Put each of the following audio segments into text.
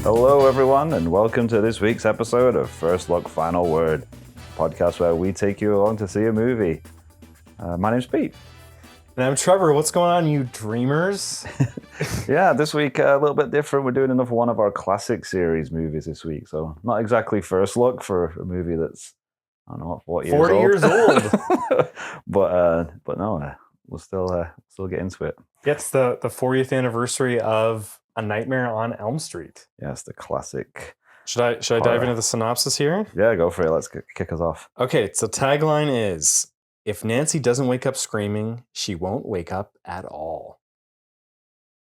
Hello, everyone, and welcome to this week's episode of First Look, Final Word, podcast where we take you along to see a movie. My name's Pete. And I'm Trevor. What's going on, you dreamers? Yeah, this week a little bit different. We're doing another one of our classic series movies this week. So not exactly First Look for a movie that's, I don't know, 40 years old. but no, we'll still get into it. It's the 40th anniversary of A Nightmare on Elm Street. Yes, the classic. Should I dive into the synopsis here? Yeah, go for it. Let's kick us off. Okay, so tagline is, if Nancy doesn't wake up screaming, she won't wake up at all.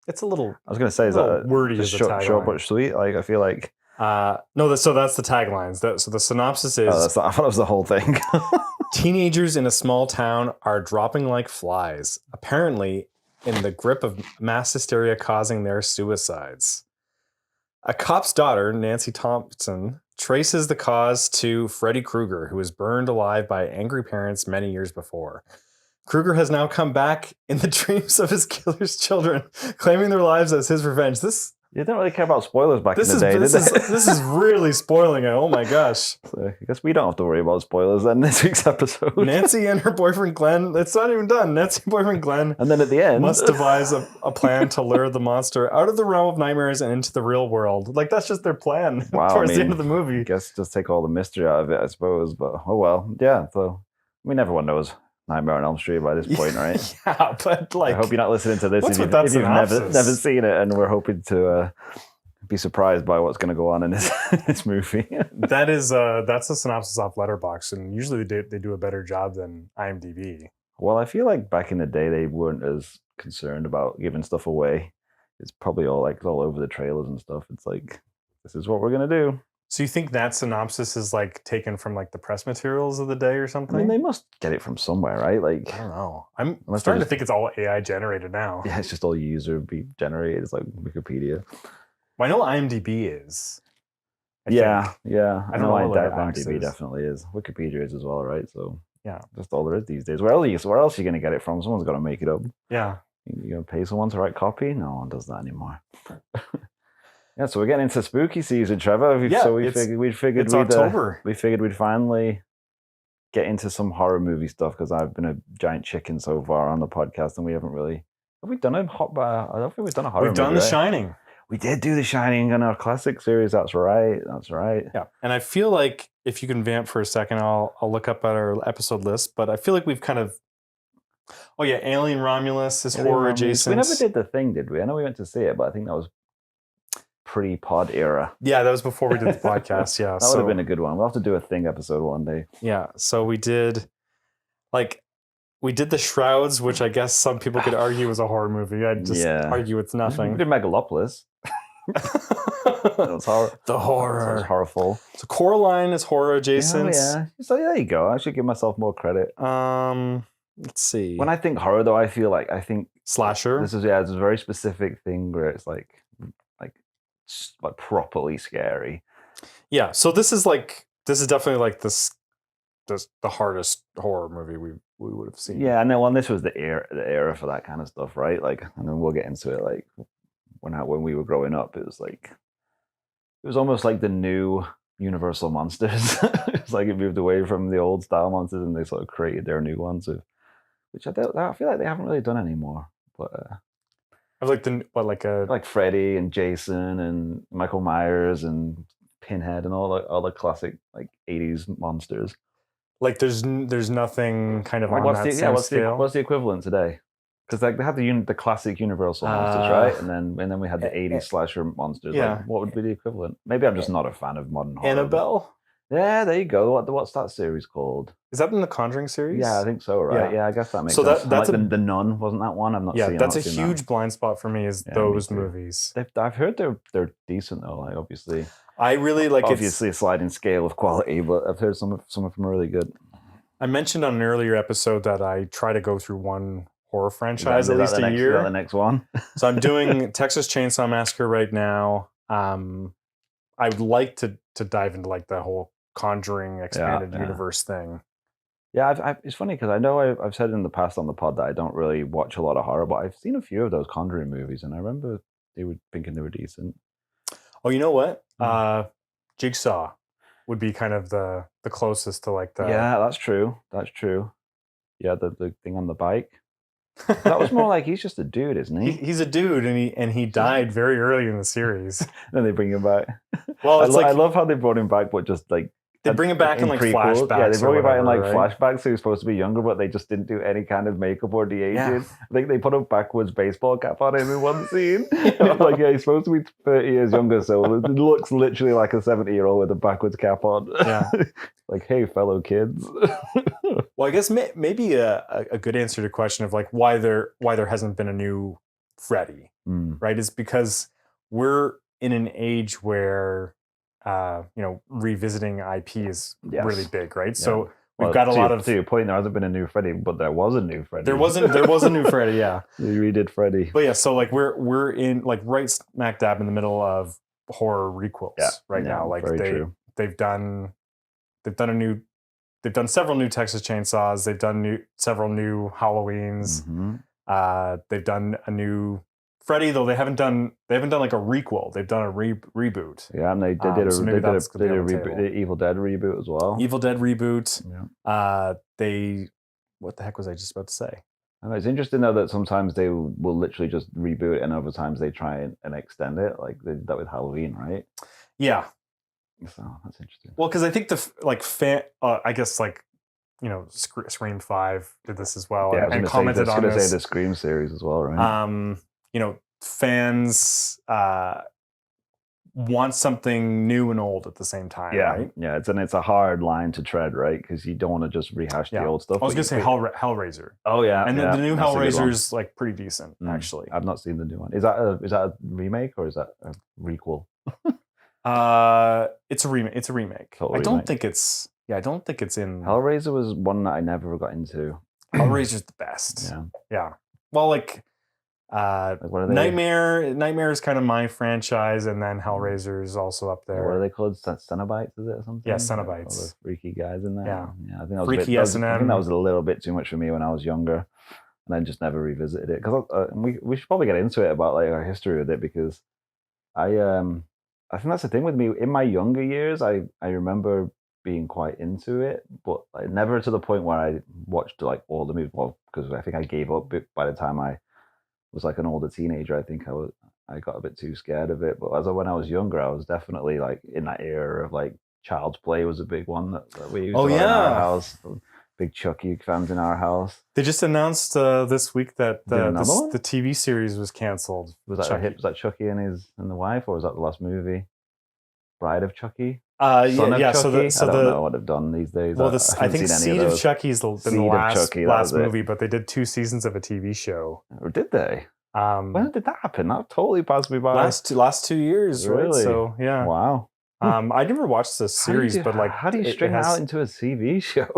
It's a little. I was going to say, is that wordy as a tagline. Short but sweet? Like, I feel like. No, so that's the taglines. So the synopsis is. I thought it was the whole thing. Teenagers in a small town are dropping like flies, apparently in the grip of mass hysteria causing their suicides. A cop's daughter, Nancy Thompson, traces the cause to Freddy Krueger, who was burned alive by angry parents many years before. Krueger has now come back in the dreams of his killer's children, claiming their lives as his revenge. You didn't really care about spoilers back in the day, did they? This is really spoiling it. Oh my gosh. So I guess we don't have to worry about spoilers then this week's episode. Nancy and her boyfriend Glenn, it's not even done. Nancy and boyfriend Glenn and then at the end must devise a plan to lure the monster out of the realm of nightmares and into the real world. Like, that's just their plan towards the end of the movie. I guess just take all the mystery out of it, I suppose. But oh well. Yeah, so I mean, everyone knows Nightmare on Elm Street by this point, right? Yeah, but like, I hope you're not listening to this if you've never seen it, and we're hoping to be surprised by what's going to go on in this movie. That's a synopsis off Letterboxd, and usually they do a better job than IMDb. Well, I feel like back in the day they weren't as concerned about giving stuff away. It's probably all over the trailers and stuff. It's like, this is what we're going to do. So you think that synopsis is like taken from like the press materials of the day or something? I mean, they must get it from somewhere, right? Like, I don't know. I'm starting to think it's all AI generated now. Yeah, it's just all user generated. It's like Wikipedia. Well, I know IMDb is. Yeah. I know IMDb definitely is. Wikipedia is as well, right? So yeah, that's all there is these days. Where else are you going to get it from? Someone's got to make it up. Yeah. You're going to pay someone to write copy? No one does that anymore. Yeah, so we're getting into spooky season, Trevor. We figured it's October. We figured we'd finally get into some horror movie stuff because I've been a giant chicken so far on the podcast, and we haven't really. Have we done I don't think we've done a horror movie. We've done The Shining. We did do The Shining in our classic series. That's right. Yeah, and I feel like if you can vamp for a second, I'll look up at our episode list. But I feel like we've kind of. Oh yeah, Alien Romulus is horror adjacent. We never did The Thing, did we? I know we went to see it, but I think that was pre-pod era. Yeah, that was before we did the podcast. Yeah, that would have been a good one. We'll have to do a Thing episode one day. Yeah, so we did The Shrouds, which I guess some people could argue was a horror movie. I'd just argue it's nothing. We did Megalopolis. That was horror. The horror. That was horrible. So Coraline is horror adjacent. Yeah. So there you go. I should give myself more credit. Let's see. When I think horror, though, I think slasher. This is a very specific thing where it's like properly scary. Yeah. So this is definitely like the hardest horror movie we would have seen. Yeah, and then this was the era for that kind of stuff, right? Like, and then we'll get into it. Like when we were growing up, it was almost like the new Universal monsters. It's like it moved away from the old style monsters, and they sort of created their new ones, which I feel like they haven't really done anymore. But I like Freddy and Jason and Michael Myers and Pinhead and all the classic like 80s monsters. Like there's nothing kind of on that same scale. What's the equivalent today? Because like they had the classic Universal monsters, right? And then we had the 80s slasher monsters. Yeah. Like, what would be the equivalent? Maybe I'm just not a fan of modern horror. Annabelle? Yeah, there you go. What's that series called? Is that in the Conjuring series? Yeah, I think so, right? Yeah, I guess that makes sense. That's like the Nun, wasn't that one? I'm not seeing. Yeah, that's a huge blind spot for me, is those movies. I've heard they're decent though, like obviously. I really like obviously a sliding scale of quality, but I've heard some of them are really good. I mentioned on an earlier episode that I try to go through one horror franchise at least a year. The next one. So I'm doing Texas Chainsaw Massacre right now. I would like to dive into like the whole Conjuring expanded universe thing. Yeah, it's funny because I know I've said in the past on the pod that I don't really watch a lot of horror, but I've seen a few of those Conjuring movies, and I remember thinking they were decent. Oh, you know what? Jigsaw would be kind of the closest to like the. Yeah, that's true. That's true. Yeah, the thing on the bike. That was more like he's just a dude, isn't he? He's a dude, and he died very early in the series. Then they bring him back. Well, it's I love how they brought him back, but just like they bring him back in like prequels. flashbacks. Yeah, they brought him back in like right? flashbacks. So he was supposed to be younger, but they just didn't do any kind of makeup or de-aging. Yeah. I think they put a backwards baseball cap on him in one scene. It's like, yeah, he's supposed to be 30 years younger, so it looks literally like a 70-year-old with a backwards cap on. Yeah. Like, hey, fellow kids. Well, I guess maybe a good answer to the question of like why there hasn't been a new Freddy, right? Is because we're in an age where revisiting IP is really big, right? Yeah. So we've got a lot of. To your point, there hasn't been a new Freddy, but there was a new Freddy. There was a new Freddy, yeah. They redid Freddy. But yeah, so like we're in like right smack dab in the middle of horror requels right now. Like they've done several new Texas Chainsaws. They've done several new Halloweens. Mm-hmm. They've done a new Freddy, though they haven't done like a requel. They've done a reboot. Yeah, and they did a Evil Dead reboot as well. Evil Dead reboot. Yeah. What the heck was I just about to say? It's interesting though that sometimes they will literally just reboot it, and other times they try and extend it. Like they did that with Halloween, right? Yeah. So that's interesting. Well, because I think I guess like Scream 5 did this as well, and commented on this. I was going to say the Scream series as well, right? Fans want something new and old at the same time, right? Yeah, it's a hard line to tread, right? Because you don't want to just rehash the old stuff. I was going to say Hellraiser. Oh yeah, and the new Hellraiser is like pretty decent, actually. I've not seen the new one. Is that a remake or is that a requel? It's a remake. It's a remake. I don't think it's in. Hellraiser was one that I never got into. Hellraiser's the best. Yeah. Well, like what are they? Nightmare is kind of my franchise, and then Hellraiser is also up there. What are they called? Cenobites, is it or something? Yeah, Cenobites. All the freaky guys in there. Yeah. I think that was freaky S&M. I think that was a little bit too much for me when I was younger, and I just never revisited it. Because we should probably get into it about like our history with it, because I think that's the thing with me. In my younger years, I remember being quite into it, but like never to the point where I watched like all the movies. Well, because I think I gave up by the time I was like an older teenager. I think I got a bit too scared of it. But when I was younger, I was definitely like in that era of like Child's Play was a big one that we used to have in our house. Big Chucky fans in our house. They just announced this week that the TV series was canceled. Was that Chucky and the wife, or was that the last movie? Bride of Chucky? Chucky? I don't know what they've done these days. Well, I think Seed of Chucky's been the last movie, but they did 2 seasons of a TV show. Or did they? When did that happen? That totally passed me by. Last 2 years, really? Right? So yeah. Wow. I never watched this series, but like, how do you string out into a TV show?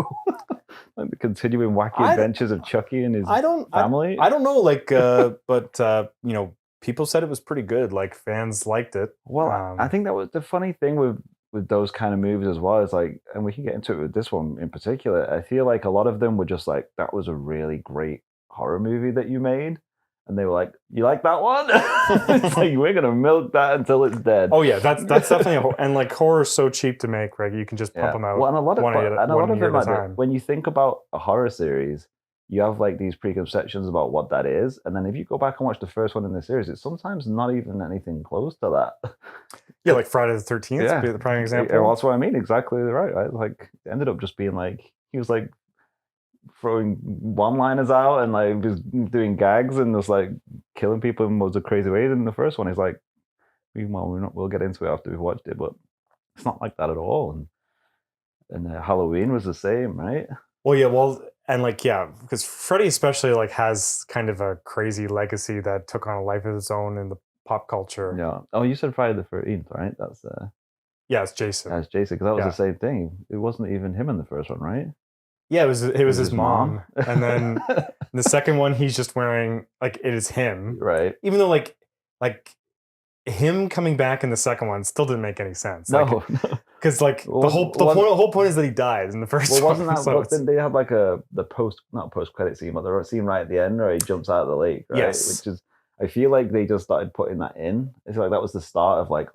Like the continuing wacky adventures of Chucky and his family. I don't know, like, but people said it was pretty good. Like fans liked it. Well, I think that was the funny thing with those kind of movies as well. Is like, and we can get into it with this one in particular. I feel like a lot of them were just like, that was a really great horror movie that you made. And they were like, "You like that one?" It's like, we're gonna milk that until it's dead. Oh yeah, that's definitely and like horror's so cheap to make, right? You can just pump them out. Well, and a lot of them, like, when you think about a horror series, you have like these preconceptions about what that is, and then if you go back and watch the first one in the series, it's sometimes not even anything close to that. Yeah, like Friday the 13th, yeah, be the prime example. Yeah, well, that's what I mean. Exactly right. Like, it ended up just being like he was like throwing one-liners out and like just doing gags and just like killing people in loads of crazy ways. In the first one, he's like, we'll get into it after we've watched it, but it's not like that at all. And Halloween was the same, right? Well, yeah, and like, yeah, because Freddy especially like has kind of a crazy legacy that took on a life of its own in the pop culture. Yeah. Oh, you said Friday the 13th, right? That's yeah, it's Jason. That's Jason, because that was the same thing. It wasn't even him in the first one, right? Yeah, it was his mom. And then the second one, he's just wearing, like, it is him. Right. Even though, like him coming back in the second one still didn't make any sense. No. Because, like, the whole point is that he died in the first one. Wasn't that, so then they have, like, not post-credit scene, but the scene right at the end where he jumps out of the lake, right? Yes. Which is, I feel like they just started putting that in. I feel like that was the start of like,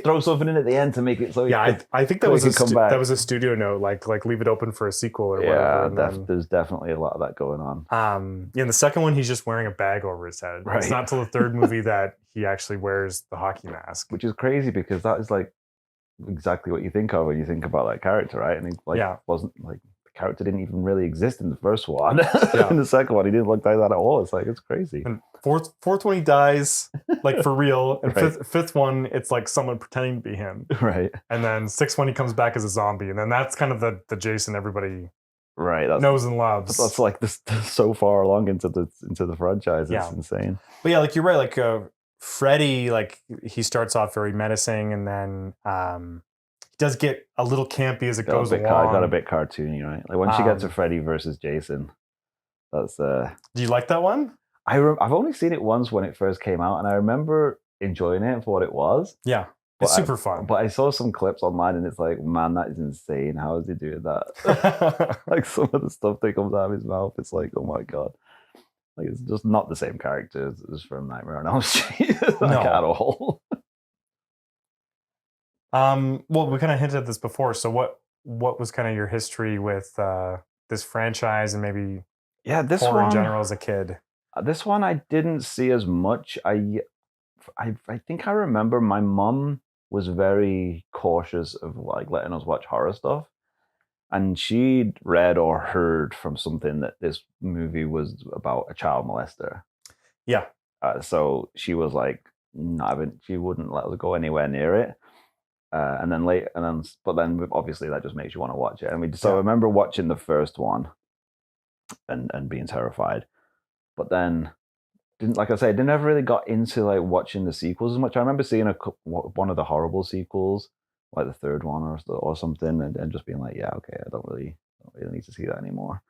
throw something in at the end to make it so. I think that so was he could come back. that was a studio note, like leave it open for a sequel or whatever. And then, there's definitely a lot of that going on. In the second one, he's just wearing a bag over his head. Right. It's not till the third movie that he actually wears the hockey mask, which is crazy because that is like exactly what you think of when you think about that character, right? And he wasn't like, the character didn't even really exist in the first one. In the second one, he didn't look like that at all. It's like, it's crazy. And fourth one, he dies like for real. And fifth one, it's like someone pretending to be him. Right. And then sixth one, he comes back as a zombie, and then that's kind of the Jason everybody knows and loves. That's like this so far along into the franchise. It's insane. But yeah, like you're right. Like Freddy, like he starts off very menacing, and then he does get a little campy as it goes along. Got a bit cartoony, right? Like once you get to Freddy versus Jason, that's. Do you like that one? I've only seen it once when it first came out, and I remember enjoying it for what it was. Yeah, it's super fun. But I saw some clips online, and it's like, man, that is insane. How is he doing that? Like some of the stuff that comes out of his mouth, it's like, oh my god. Like, it's just not the same character as from Nightmare on Elm Street, at all. Well, we kind of hinted at this before. So, what was kind of your history with this franchise and maybe this horror one in general as a kid? This one I didn't see as much. I think I remember my mom was very cautious of like letting us watch horror stuff. And she'd read or heard from something that this movie was about a child molester. Yeah. So she was like, she wouldn't let us go anywhere near it. But then obviously that just makes you want to watch it. I remember watching the first one and being terrified. But then didn't ever really got into like watching the sequels as much. I remember seeing one of the horrible sequels, like the third one or something, and just being like, yeah, okay, I don't really need to see that anymore.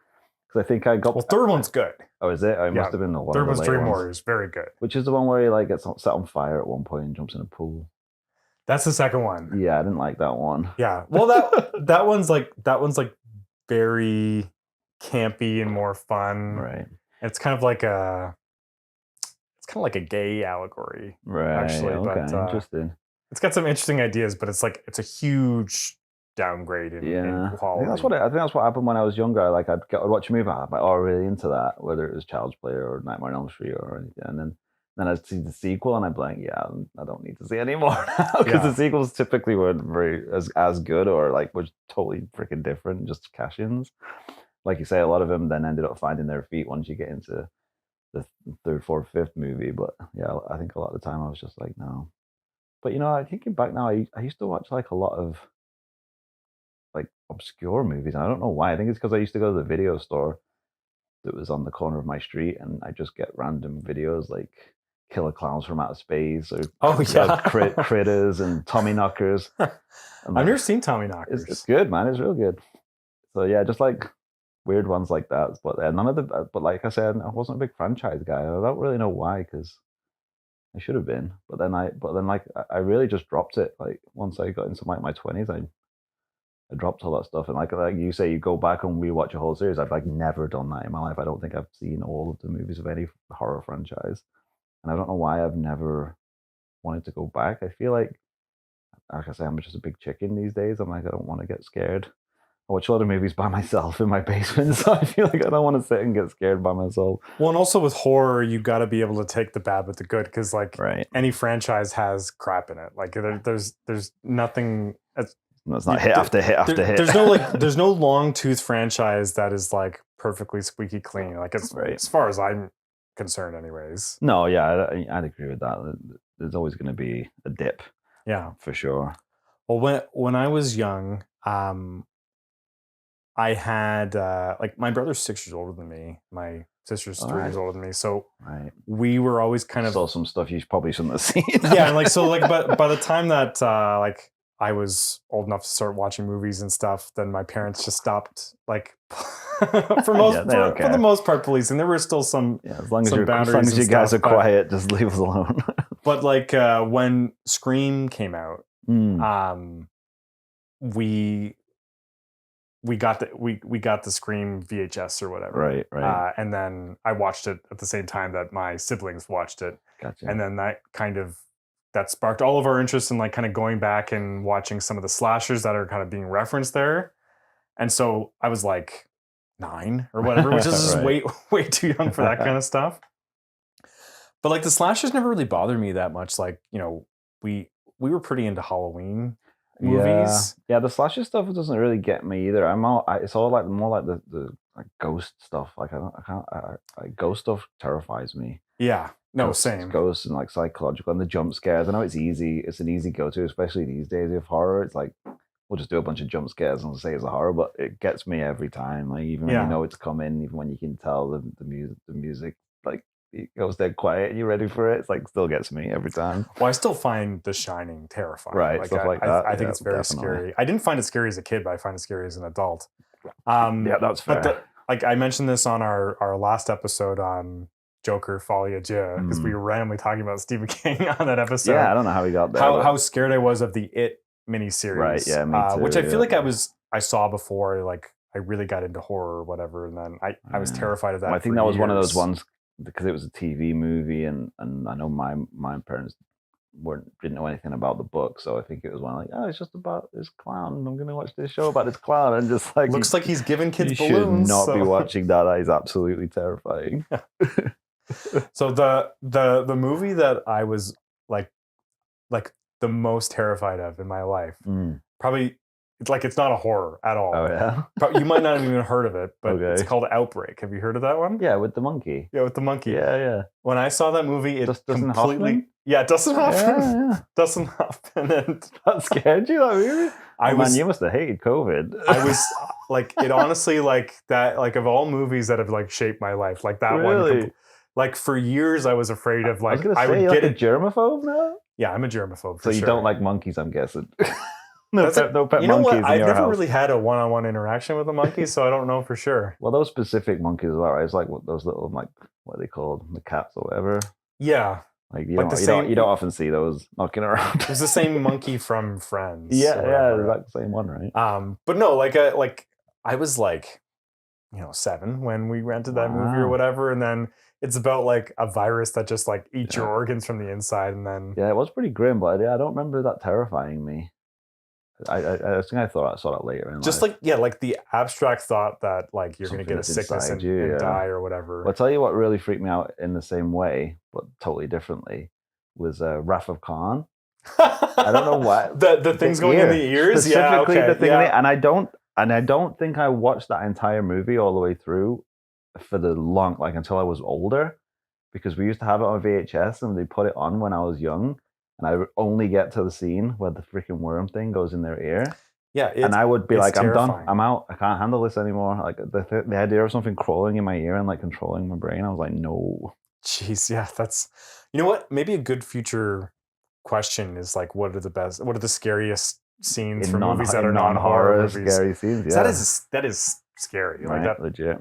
Because I think I got. Well, third one's good. Oh, is it? Must have been the one. Third one's Dream Warriors, very good. Which is the one where he like gets set on fire at one point and jumps in a pool. That's the second one. Yeah, I didn't like that one. Yeah, well, that one's like very campy and more fun. Right. It's kind of like a gay allegory, right? Actually, okay, but interesting. It's got some interesting ideas, but it's a huge downgrade in quality. I think that's what happened when I was younger. I'd watch a movie, I'd be like, oh, really into that, whether it was Child's Play or Nightmare on Elm Street or anything, and then I'd see the sequel and I'd be like, yeah, I don't need to see anymore now, because the sequels typically weren't very as good or like was totally freaking different, just cash-ins. Like you say, a lot of them then ended up finding their feet once you get into the third, fourth, fifth movie. But yeah, I think a lot of the time I was just like, no. But thinking back now, I used to watch like a lot of like obscure movies. I don't know why. I think it's because I used to go to the video store that was on the corner of my street, and I just get random videos like Killer Clowns from Outer Space or Critters and Tommy Knockers. I've never seen Tommy Knockers. It's good, man. It's real good. So yeah, just like weird ones like that. But none of the. But like I said, I wasn't a big franchise guy. I don't really know why, because I should have been. But then I really just dropped it. Like once I got into my 20s, I dropped all that stuff. And like you say, you go back and rewatch a whole series. I've like never done that in my life. I don't think I've seen all of the movies of any horror franchise, and I don't know why I've never wanted to go back. I feel like I say, I'm just a big chicken these days. I'm like, I don't want to get scared. I watch a lot of movies by myself in my basement, so I feel like I don't want to sit and get scared by myself. Well, and also with horror, you got to be able to take the bad with the good, because like any franchise has crap in it. Like there's nothing. It's not hit after hit after hit. There's no long tooth franchise that is like perfectly squeaky clean. Like as far as I'm concerned, anyways. No, yeah, I'd agree with that. There's always going to be a dip. Yeah, for sure. Well, when I was young, I had like my brother's 6 years older than me. My sister's 3 years older than me. So we were always kind of saw some stuff you probably shouldn't have seen. Yeah, and like so like but by the time that like I was old enough to start watching movies and stuff, then my parents just stopped like for the most part policing. There were still some as long as you guys are quiet, just leave us alone. But like when Scream came out, we got the Scream VHS or whatever, right. And then I watched it at the same time that my siblings watched it. Gotcha. And then that sparked all of our interest in like kind of going back and watching some of the slashers that are kind of being referenced there. And so I was like 9 or whatever, which is just Right. way too young for that kind of stuff. But like the slashers never really bothered me that much. Like, we were pretty into Halloween movies. Yeah. The slasher stuff doesn't really get me either. It's all like more like the like ghost stuff. Like I can't. Like ghost stuff terrifies me. Yeah. No, same. Ghosts and like psychological and the jump scares. I know it's easy. It's an easy go to, especially these days with horror. It's like we'll just do a bunch of jump scares and say it's a horror, but it gets me every time. Like even when you know it's coming, even when you can tell the music like it goes dead quiet and you're ready for it. It's like still gets me every time. Well, I still find The Shining terrifying. Right, like, stuff like that. I think it's very scary. I didn't find it scary as a kid, but I find it scary as an adult. Yeah, that's fair. But like I mentioned this on our last episode on Joker Folie à Deux, because we were randomly talking about Stephen King on that episode. Yeah, I don't know how he got there. How scared I was of the It miniseries. Right, yeah, me too. Which I feel like I saw before, like I really got into horror or whatever, and then I was terrified of that. Well, I think that was one of those ones because it was a TV movie, and I know my parents didn't know anything about the book, so I think it was one like, oh, it's just about this clown. I'm gonna watch this show about this clown, and just like looks like he's giving kids you balloons. You should not be watching that. That is absolutely terrifying. So the movie that I was like the most terrified of in my life, probably it's not a horror at all. Oh yeah, you might not have even heard of it, but it's called Outbreak. Have you heard of that one? Yeah, with the monkey. Yeah, with the monkey. Yeah. When I saw that movie, it Dustin completely Hoffman? Yeah, Dustin Hoffman. Yeah. Dustin Hoffman. And that scared you, that movie? Man, you must have hated COVID. I was like, it honestly, like that, like of all movies that have like shaped my life, like that one. Like for years, I was afraid of like I would get a germaphobe now. Yeah, I'm a germaphobe. So you don't like monkeys, I'm guessing. No pet monkeys. I've never house. Really had a one-on-one interaction with a monkey, so I don't know for sure. Well, those specific monkeys as well, right? It's like those little, like, what are they called? The cats or whatever. Yeah. Like you don't often see those knocking around. It's the same monkey from Friends. Yeah, it's like the same one, right? But no, I was like, 7 when we rented that movie or whatever, and then it's about like a virus that just like eats your organs from the inside, and then it was pretty grim, but I don't remember that terrifying me. I think I thought I saw that later in just life. like the abstract thought that like you're going to get a sickness and die or whatever. Well, I'll tell you what really freaked me out in the same way, but totally differently, was Wrath of Khan. I don't know why. the things going in the ears, specifically the thing, and I don't think I watched that entire movie all the way through for until I was older, because we used to have it on VHS and they put it on when I was young. And I would only get to the scene where the freaking worm thing goes in their ear. Yeah. And I would be like, terrifying. I'm done. I'm out. I can't handle this anymore. Like the idea of something crawling in my ear and like controlling my brain. I was like, no. Jeez. Yeah. That's, what? Maybe a good future question is like, what are the scariest scenes from movies that are non-horror movies? Scary scenes. Yeah. That is scary. Right, like that. Legit.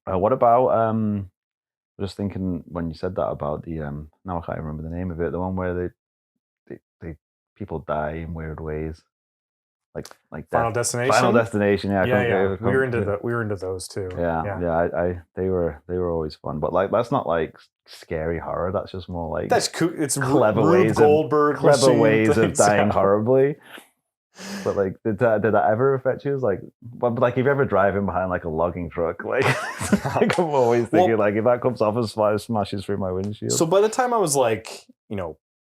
What about, just thinking when you said that about the now I can't remember the name of it, the one where they people die in weird ways, like Final Destination. Final Destination, yeah. We were into those too. Yeah. They were always fun, but like that's not like scary horror. That's just more like that's cool. It's clever Goldberg ways of dying horribly. But like, did that ever affect you? Like, but like, if you're ever driving behind like a logging truck, like I'm always thinking like, if that comes off and smashes through my windshield. So by the time I was like,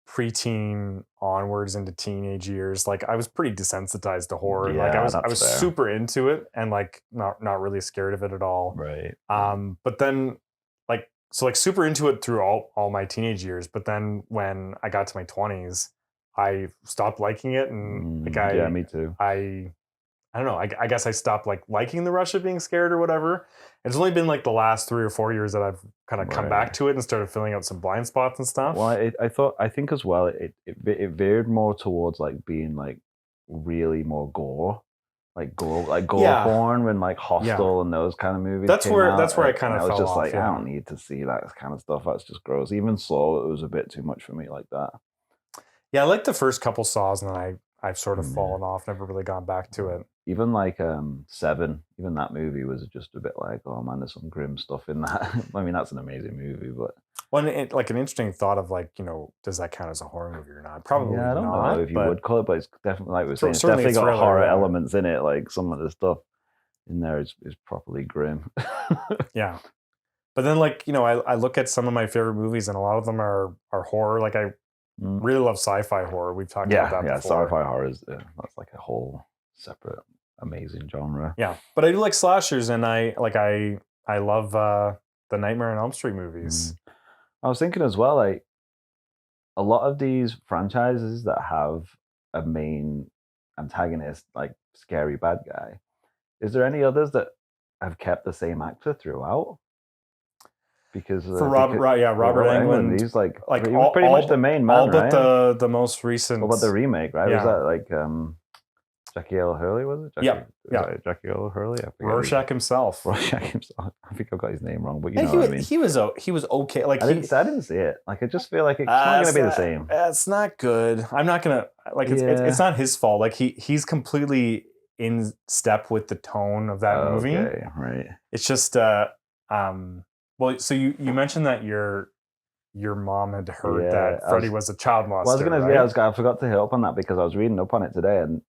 preteen onwards into teenage years, like I was pretty desensitized to horror. Yeah, like I was super into it and like not really scared of it at all. Right. But then like super into it through all my teenage years. But then when I got to my 20s. I stopped liking it, and yeah, me too. I don't know. I guess I stopped like liking the rush of being scared or whatever. It's only been like the last 3 or 4 years that I've kind of come back to it and started filling out some blind spots and stuff. Well, I think as well it veered more towards like being like really more gore, like gore porn when like Hostel and those kind of movies. That's where I kind of fell off. I was just like, I don't need to see that kind of stuff. That's just gross. Even Saw, it was a bit too much for me like that. Yeah, I like the first couple Saws, and then I've sort of fallen off, never really gone back to it. even like Seven, even that movie was just a bit like, oh man, there's some grim stuff in that. I mean, that's an amazing movie, but Well, like an interesting thought of like, does that count as a horror movie or not? Probably yeah, I don't know not. if you But would call it, but it's definitely like we're saying, it's certainly a definitely got thriller, horror yeah. elements in it. Like some of the stuff in there is properly grim. Yeah. But then like, I look at some of my favorite movies and a lot of them are horror. Like I really love sci-fi horror. We've talked about that before. Sci-fi horror is that's like a whole separate amazing genre. Yeah. But I do like slashers, and I love the Nightmare on Elm Street movies. I was thinking as well, like a lot of these franchises that have a main antagonist, like scary bad guy. Is there any others that have kept the same actor throughout? Because For Robert Englund, he's like like he was pretty much the main man, all but right? the most recent. What about the remake, right? Yeah. Was that like Jackie L. Hurley, was it? Jackie L. Hurley? I forget Rorschach himself. Rorschach himself. I think I've got his name wrong, but you know what I mean. He was okay. Like I didn't see it. Like I just feel like it's not going to be the same. It's not good. I'm not gonna like. It's not his fault. Like he's completely in step with the tone of that movie. Okay, right. It's just well, so you mentioned that your mom had heard that Freddy was a child molester. Well, I forgot to hit up on that because I was reading up on it today, and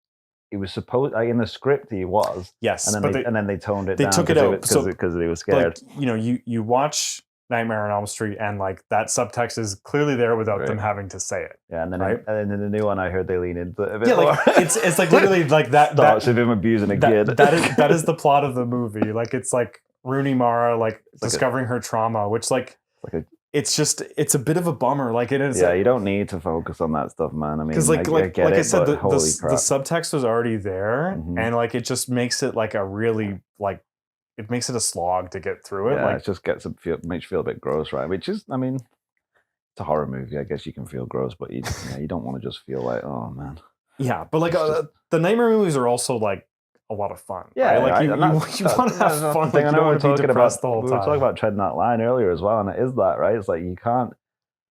it was supposed in the script he was. Yes, and then they toned it down. They took it out because they were scared. Like, you watch Nightmare on Elm Street, and like that subtext is clearly there without them having to say it. Yeah, and then and then in the new one, I heard they lean into it a bit more. Like, it's like literally like that. Starts with him abusing a kid. That is the plot of the movie. Like it's like Rooney Mara discovering her trauma, which it's a bit of a bummer. Like it is. Yeah, you don't need to focus on that stuff, man. I mean, because like I said, the subtext was already there, and like it just makes it like a really like it makes it a slog to get through it. Yeah, like, it just makes you feel a bit gross, right? Which is, I mean, it's a horror movie. I guess you can feel gross, but you don't want to just feel like, oh man. Yeah, but like the Nightmare movies are also like a lot of fun. Yeah, right? Like you want to have fun. Like, I know we're talking about the whole time. We were talking about treading that line earlier as well, and it is that, right? It's like you can't.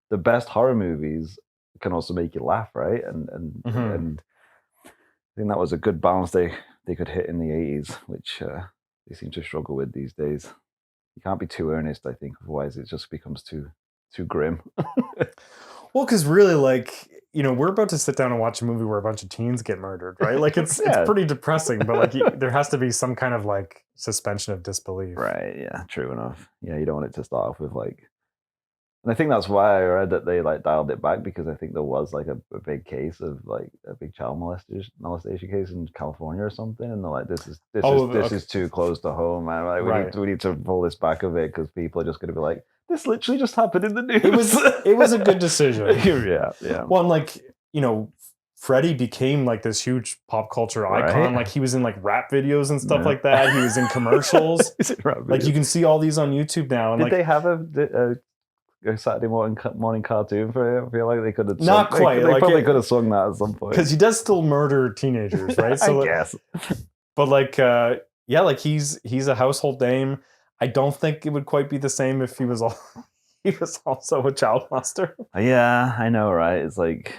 The best horror movies can also make you laugh, right? And I think that was a good balance they could hit in the 80s, which they seem to struggle with these days. You can't be too earnest, I think, otherwise it just becomes too grim. Well, because really, like, we're about to sit down and watch a movie where a bunch of teens get murdered, right? Like, it's pretty depressing, but like, there has to be some kind of like suspension of disbelief, right? Yeah, true enough. Yeah, you don't want it to start off with like. And I think that's why I read that they like dialed it back, because I think there was like a big case of like a big child molestation case in California or something, and they're like, this is too close to home, man. Like we need to pull this back a bit because people are just going to be like, this literally just happened in the news. It was a good decision. yeah. Well, like Freddy became like this huge pop culture icon. Right? Like he was in like rap videos and stuff like that. He was in commercials. Like you can see all these on YouTube now. And Did they have a Saturday morning cartoon for him? I feel like they could have not quite. They probably could have sung that at some point, because he does still murder teenagers, right? So I guess. But like, like he's a household name. I don't think it would quite be the same if he was also a child molester. Yeah, I know, right? It's like,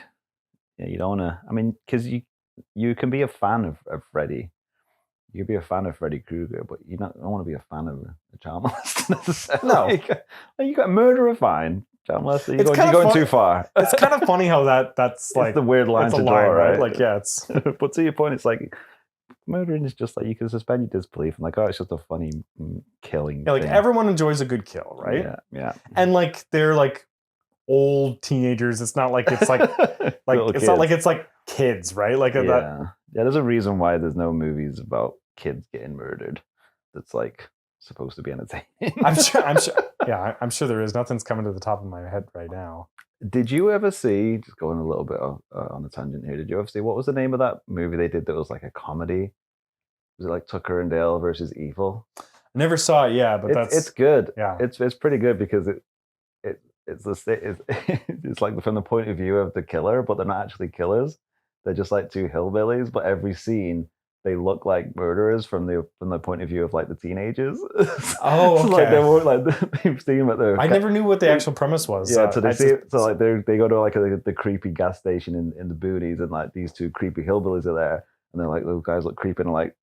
yeah, you don't want to. I mean, because you can be a fan of Freddy. You could be a fan of Freddy Krueger, but you don't want to be a fan of a child molester necessarily. No, you got murderer, fine. Child molester, you're going too far. It's kind of funny how that's like the weird line to draw, right? Like, yeah, it's. But to your point, it's like murdering is just like you can suspend your disbelief and like, oh, it's just a funny killing. Yeah, like thing. Everyone enjoys a good kill, right? Yeah. And like they're like old teenagers. It's not like it's like it's not like it's like kids, right? Like there's a reason why there's no movies about kids getting murdered that's like supposed to be entertaining. I'm sure there is. Nothing's coming to the top of my head right now. Did you ever see, just going a little bit on a tangent here, did you ever see, what was the name of that movie they did that was like a comedy? Was it like Tucker and Dale versus Evil? I never saw it, but it's good. Yeah, it's pretty good because it's like from the point of view of the killer, but they're not actually killers. They're just like two hillbillies, but every scene they look like murderers from the point of view of like the teenagers. Oh, okay. So like they were like they've seen what they're. I never knew what the actual premise was. Yeah, so they go to like the creepy gas station in the boonies, and like these two creepy hillbillies are there, and they're like, those guys look creepy, and like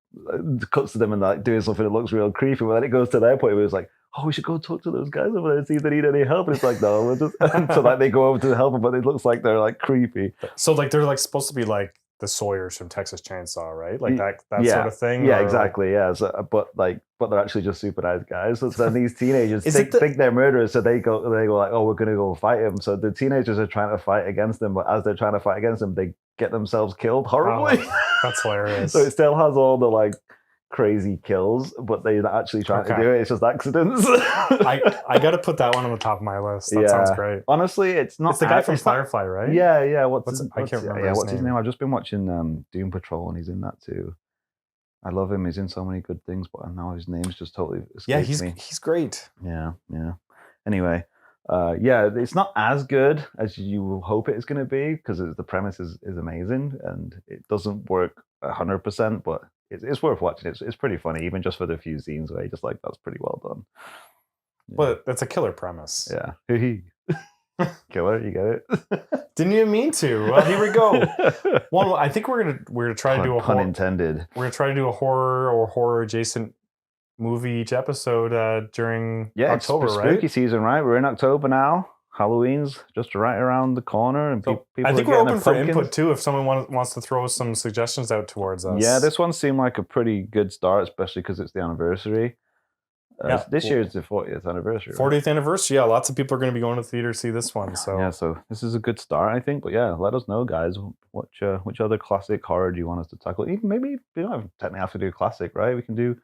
cuts to them and like doing something that looks real creepy. But then it goes to their point where it's like, oh, we should go talk to those guys over there and see if they need any help. And it's like, no, we'll just so like they go over to help them, but it looks like they're like creepy. So like they're like supposed to be like the Sawyers from Texas Chainsaw, right? Like that yeah, sort of thing. Yeah, or exactly. Yeah, so, but they're actually just super nice guys. So then these teenagers Is think they're murderers, so they go like, oh, we're gonna go fight him. So the teenagers are trying to fight against them, but as they're trying to fight against them, they get themselves killed horribly. Oh, that's hilarious. So it still has all the like crazy kills, but they're not actually trying to do it. It's just accidents. I got to put that one on the top of my list. That sounds great. Honestly, it's not. It's the guy from Firefly, right? Yeah, yeah. I can't remember. Yeah, what's his name? I've just been watching Doom Patrol, and he's in that too. I love him. He's in so many good things, but now his name's just totally escaped me. He's great. Yeah, yeah. Anyway, yeah, it's not as good as you hope it's going to be because the premise is amazing and it doesn't work 100%, but it's worth watching. It's pretty funny, even just for the few scenes where you're just like, that's pretty well done. Yeah. But that's a killer premise. Yeah. Killer, you get it? Didn't even mean to. Well, here we go. Well, I think we're gonna try to do a pun intended. We're gonna try to do a horror or horror adjacent movie each episode during October, it's right? Spooky season, right? We're in October now. Halloween's just right around the corner, and people. I think we're open for input too. If someone wants to throw some suggestions out towards us. Yeah, this one seemed like a pretty good start, especially because it's the anniversary. This year is the 40th anniversary. 40th anniversary. Yeah, lots of people are going to be going to the theater to see this one. So yeah, so this is a good start, I think. But yeah, let us know, guys. Which other classic horror do you want us to tackle? Even maybe we don't technically have to do classic, right? We can do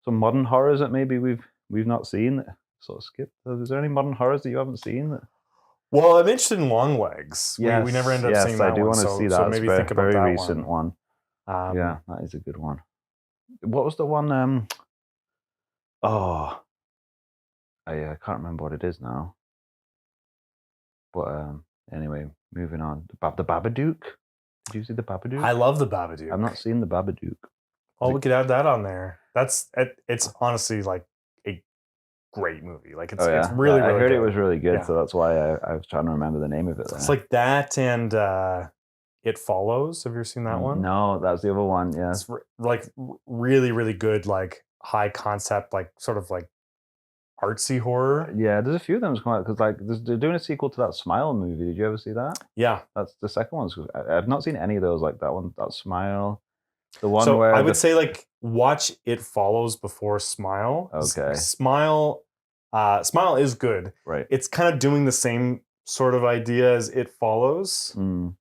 some modern horrors that maybe we've not seen. Sort of skip. Is there any modern horrors that you haven't seen? Well, I'm interested in Longlegs. Yes, we never ended up seeing that one. I do want to see that. So maybe think about that very recent one. Yeah, that is a good one. What was the one? Oh, I can't remember what it is now. But anyway, moving on. The Babadook. Did you see the Babadook? I love the Babadook. I've not seen the Babadook. Oh, we could add that on there. It's honestly like a great movie. Like it's really, really I heard good. it was really good, so that's why I was trying to remember the name of it. It's like that and It Follows. Have you ever seen that one? No, that's the other one. Yeah, it's like really, really good. Like high concept, like sort of like artsy horror. Yeah, there's a few of them come out because like they're doing a sequel to that Smile movie. Did you ever see that? Yeah, that's the second one. I've not seen any of those like that one. That Smile, the one so where I would say like watch It Follows before Smile. Okay, Smile is good. Right, it's kind of doing the same sort of idea as It Follows. And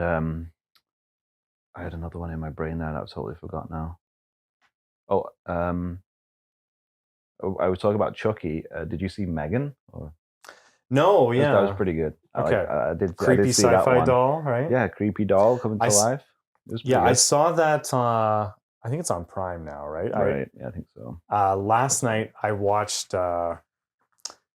I had another one in my brain there that I've totally forgot now. Oh, I was talking about Chucky. Did you see Megan? Or no, yeah, that was pretty good. Okay, I did. Creepy I did see sci-fi doll, right? Yeah, creepy doll coming to life. Yeah, good. I saw that. I think it's on Prime now, right? Right. Yeah, I think so. Last night I watched the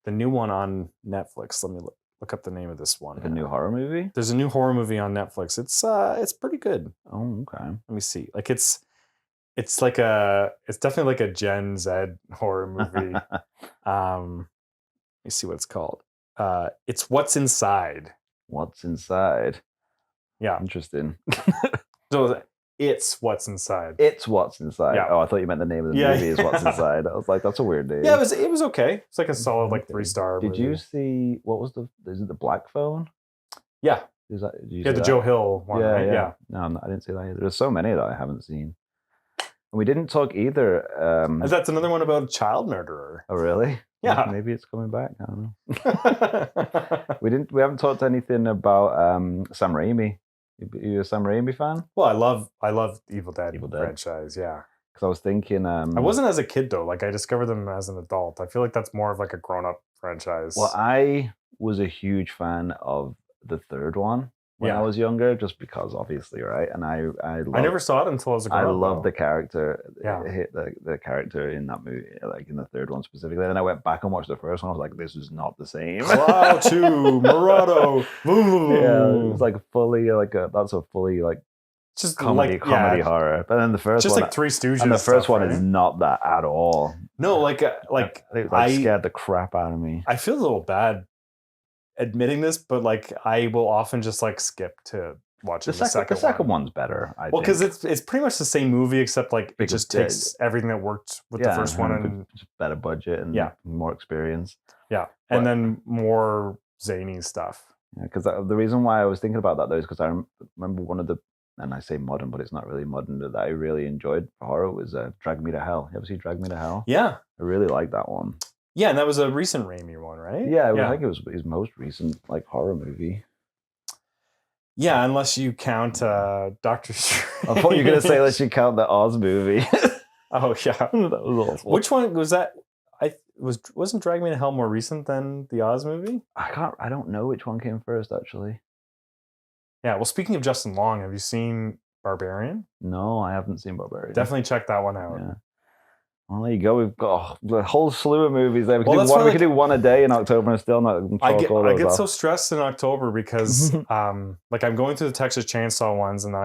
new one on Netflix. Let me look up the name of this one. Like a new horror movie? There's a new horror movie on Netflix. It's pretty good. Oh, okay. Let me see. Like it's definitely like a Gen Z horror movie. Let me see what it's called. It's What's Inside. What's Inside? Yeah. Interesting. So it's What's Inside. It's What's Inside. Yeah. Oh, I thought you meant the name of the movie is What's Inside. I was like, that's a weird name. Yeah, it was okay. It's like a solid like 3-star Did movie. you see is it the Black Phone? Yeah. Is that the Joe Hill one, right? Yeah. No, I didn't see that either. There's so many that I haven't seen. And we didn't talk either. That's another one about a child murderer. Oh, really? Yeah. Maybe it's coming back. I don't know. We haven't talked anything about Sam Raimi. You a Sam Raimi fan? Well, I love Evil Dead franchise. Yeah. Because I was thinking, I wasn't as a kid though. Like I discovered them as an adult. I feel like that's more of like a grown-up franchise. Well, I was a huge fan of the third one when I was younger, just because obviously, right? And I never saw it until I was a grown-up. I love the character. Yeah. Hit the character in that movie, like in the third one specifically. And then I went back and watched the first one. I was like, this is not the same. Wow, too Murado. Yeah, it's like fully that's a fully like just comedy horror. But then the first just one, like Three Stooges. And the first stuff, one right? is not that at all. No, like it scared the crap out of me. I feel a little bad admitting this, but like I will often just like skip to watching The second one. one's better. I Well, think. because it's pretty much the same movie, except like it just takes everything that worked with the first one and just better budget and more experience. Yeah, and then more zany stuff. Yeah, because the reason why I was thinking about that though is because I remember one of the, and I say modern, but it's not really modern, that I really enjoyed for horror was Drag Me to Hell. You ever see Drag Me to Hell? Yeah. I really like that one. Yeah, and that was a recent Raimi one, right? Yeah, I think it was his most recent like horror movie. Yeah, unless you count Doctor Strange. I thought you were going to say unless you count the Oz movie. Oh, yeah. That was awful. Which one was that? Wasn't Drag Me to Hell more recent than the Oz movie? I don't know which one came first, actually. Yeah, well, speaking of Justin Long, have you seen Barbarian? No, I haven't seen Barbarian. Definitely check that one out. Yeah. Well, there you go. We've got a whole slew of movies there. We can do one a day in October and still not talk all I get so stressed in October because like I'm going through the Texas Chainsaw ones, and then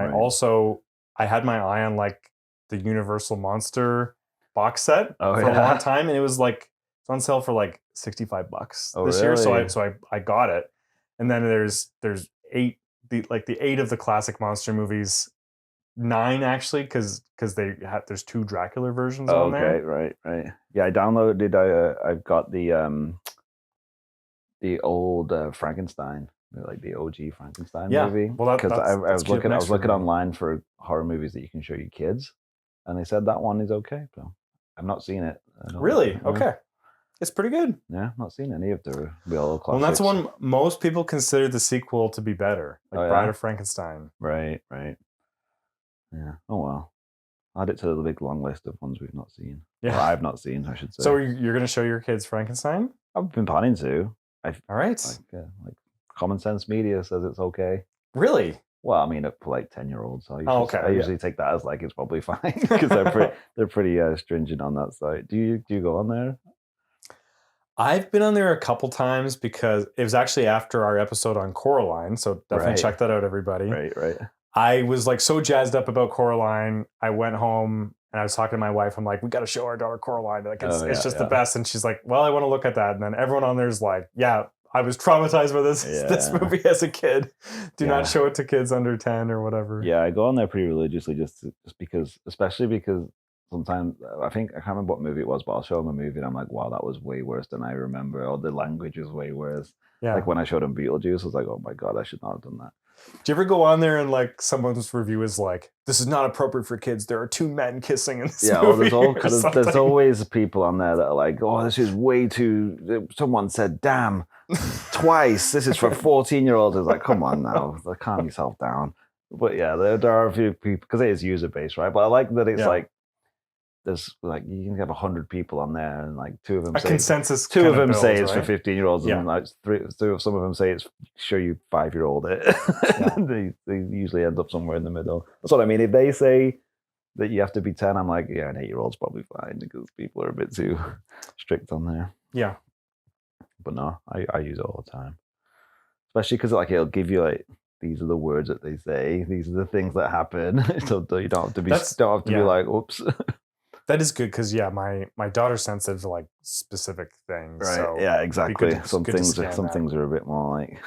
I had my eye on like the Universal Monster box set for a long time, and it was like it's on sale for like $65 this year. So I got it, and then there's 8 the 8 of the classic monster movies. 9 actually, because there's 2 Dracula versions on there. Okay, right. Yeah, I downloaded. I've got the old Frankenstein, like the OG Frankenstein movie. Well, because I was looking online for horror movies that you can show your kids, and they said that one is okay. So I've not seen it. Really? Okay. It's pretty good. Yeah, not seen any of the real classics. Well, that's one most people consider the sequel to be better, like Bride of Frankenstein. Right. Yeah. Oh well. Add it to the big long list of ones we've not seen. Yeah, I've not seen, I should say. So you're going to show your kids Frankenstein? I've been planning to. All right. Like Common Sense Media says it's okay. Really? Well, I mean, for like 10-year-olds. So I usually take that as like it's probably fine because they're pretty stringent on that site. Do you go on there? I've been on there a couple times because it was actually after our episode on Coraline. So definitely check that out, everybody. Right. I was like so jazzed up about Coraline. I went home and I was talking to my wife. I'm like, we got to show our daughter Coraline. Like, it's just the best. And she's like, well, I want to look at that. And then everyone on there's like, yeah, I was traumatized by this movie as a kid. Do not show it to kids under 10 or whatever. Yeah, I go on there pretty religiously just because, especially because sometimes I can't remember what movie it was, but I'll show them a movie and I'm like, wow, that was way worse than I remember. Or the language is way worse. Yeah. Like when I showed them Beetlejuice, I was like, oh my God, I should not have done that. Do you ever go on there and like someone's review is like, this is not appropriate for kids. There are 2 men kissing in this movie. There's always people on there that are like, oh, this is way too, someone said, damn, twice. This is for 14-year-olds. It's like, come on now, calm yourself down. But yeah, there are a few people, because it is user-based, right? But I like that it's like, there's like you can have 100 people on there, and like 2 of them say consensus. 2 of them say it's for 15-year-olds, and like 3, some of them say it's show you 5-year-old it. They usually end up somewhere in the middle. That's what I mean. If they say that you have to be 10, I'm like, yeah, an 8-year-old's probably fine because people are a bit too strict on there. Yeah, but no, I use it all the time, especially because like it'll give you like, these are the words that they say, these are the things that happen, so you don't have to be be like, oops. That is good because my daughter's sensitive to like specific things. Right. So yeah, exactly. Some things are a bit more like,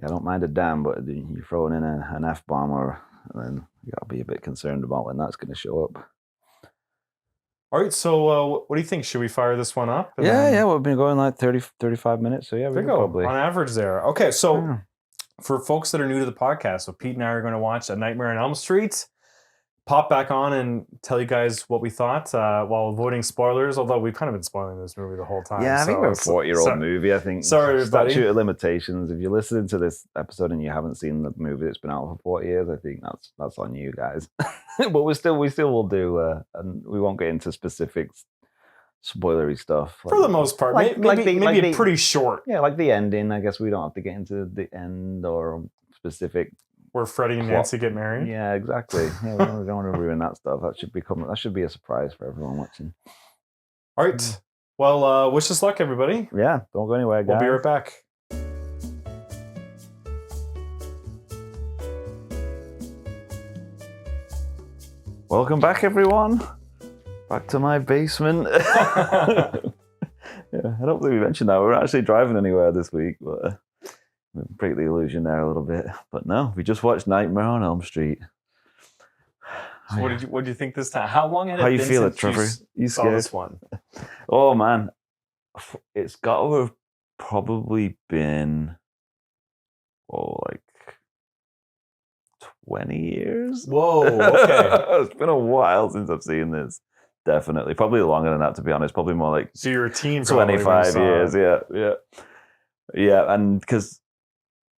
I don't mind a damn, but you're throwing in an F-bomb, and then you gotta be a bit concerned about when that's gonna show up. All right, so what do you think? Should we fire this one up? Yeah, we've been going like 35 minutes, so yeah, we go probably on average there. Okay, so for folks that are new to the podcast, so Pete and I are going to watch A Nightmare on Elm Street. Pop back on and tell you guys what we thought while avoiding spoilers, although we've kind of been spoiling this movie the whole time. Yeah, I think we're a 40-year-old movie. I think sorry, everybody. Statute of limitations. If you're listening to this episode and you haven't seen the movie that's been out for 40 years, I think that's on you guys. But we still will do, and we won't get into specifics, spoilery stuff. For the most part, maybe pretty short. Yeah, like the ending. I guess we don't have to get into the end or specific. Where Freddy and Nancy get married? Yeah, exactly. Yeah, we don't want to ruin that stuff. That should be a surprise for everyone watching. All right. Well, wish us luck, everybody. Yeah, don't go anywhere, guys. We'll be right back. Welcome back, everyone. Back to my basement. Yeah, I don't think we mentioned that. We're not actually driving anywhere this week, but break the illusion there a little bit. But no, we just watched Nightmare on Elm Street. So what did you think this time? How long had How it you been feel since Trevor? You saw scared? this one? Oh man, it's got to have probably been like 20 years. Whoa, okay. It's been a while since I've seen this. Definitely, probably longer than that, to be honest. Probably more like So you're a teen, probably, 25 years. Yeah, and because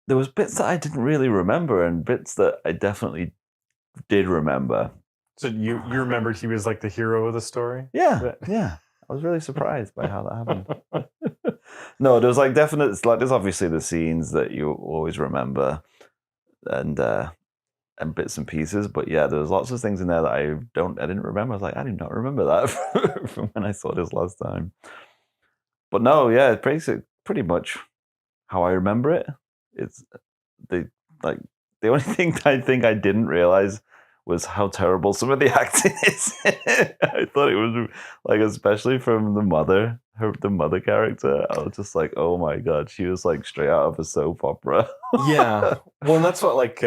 there was bits that I didn't really remember and bits that I definitely did remember. So you remembered he was like the hero of the story? Yeah. I was really surprised by how that happened. No, there's like definite, like there's obviously the scenes that you always remember and bits and pieces, but yeah, there was lots of things in there that I didn't remember. I was like, I did not remember that from when I saw this last time. But no, yeah, it's pretty much how I remember it. It's the like the only thing I think I didn't realize was how terrible some of the acting is. I thought it was like, especially from the mother, the mother character. I was just like, oh my god, she was like straight out of a soap opera. Yeah. Well, and that's what like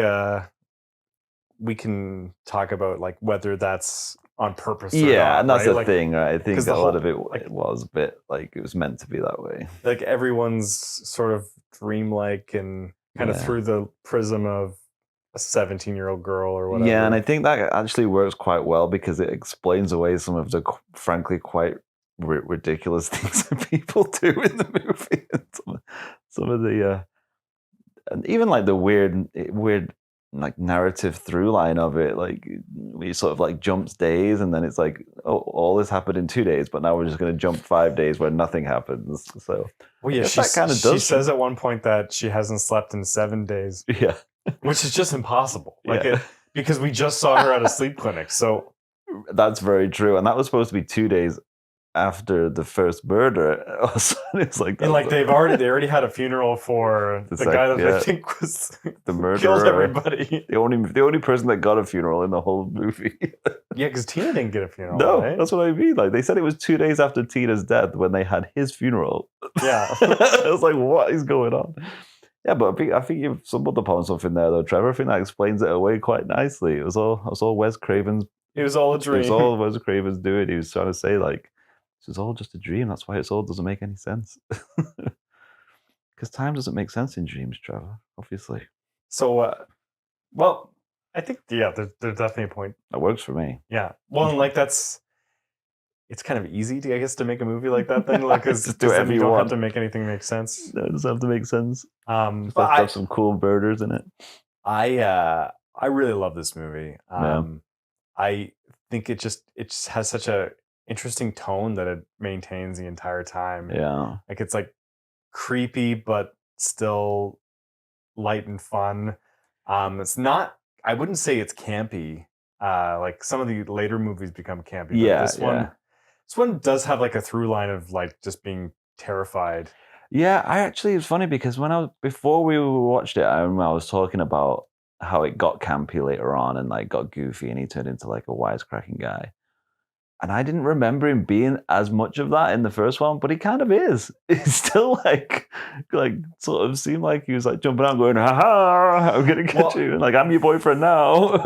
we can talk about, like whether that's on purpose or not, And that's right? the thing, right? I think a lot of it like, was a bit like it was meant to be that way. Like everyone's sort of dreamlike and kind of through the prism of a 17-year-old girl or whatever. Yeah, and I think that actually works quite well because it explains away some of the frankly quite ridiculous things that people do in the movie. Some of the and even like the weird like narrative through line of it, like we sort of like jumps days and then it's like, oh, all this happened in 2 days, but now we're just going to jump 5 days where nothing happens. So well, yeah, that kind of does. She says at one point that she hasn't slept in 7 days. Yeah, which is just impossible. Like because we just saw her at a sleep clinic. So that's very true, and that was supposed to be 2 days after the first murder. It's like, and like they already had a funeral for the guy that I think was the murderer, killed everybody. The only person that got a funeral in the whole movie. Yeah, because Tina didn't get a funeral. No, right? That's what I mean. Like they said, it was 2 days after Tina's death when they had his funeral. Yeah, I was like, what is going on? Yeah, but I think you've stumbled upon something there, though, Trevor. I think that explains it away quite nicely. It was all Wes Craven's. It was all a dream. It was all Wes Craven's doing. He was trying to say like, this is all just a dream. That's why it all doesn't make any sense. Because time doesn't make sense in dreams, Trevor. Obviously. So, well, I think there's definitely a point that works for me. Yeah. Well, and like it's kind of easy to, I guess, to make a movie like that then, like because just do whatever you don't want. have to make anything make sense. No, it doesn't have to make sense. But I have some cool birders in it. I really love this movie. I think it just has such a interesting tone that it maintains the entire time. Yeah, like it's like creepy but still light and fun. It's not. I wouldn't say it's campy. Like some of the later movies become campy. Yeah, but this one does have like a through line of like just being terrified. Yeah, it's funny because before we watched it, I was talking about how it got campy later on and like got goofy and he turned into like a wisecracking guy. And I didn't remember him being as much of that in the first one, but he kind of is. It's still like sort of seemed like he was like jumping out going, ha ha, I'm gonna get you. And like, I'm your boyfriend now.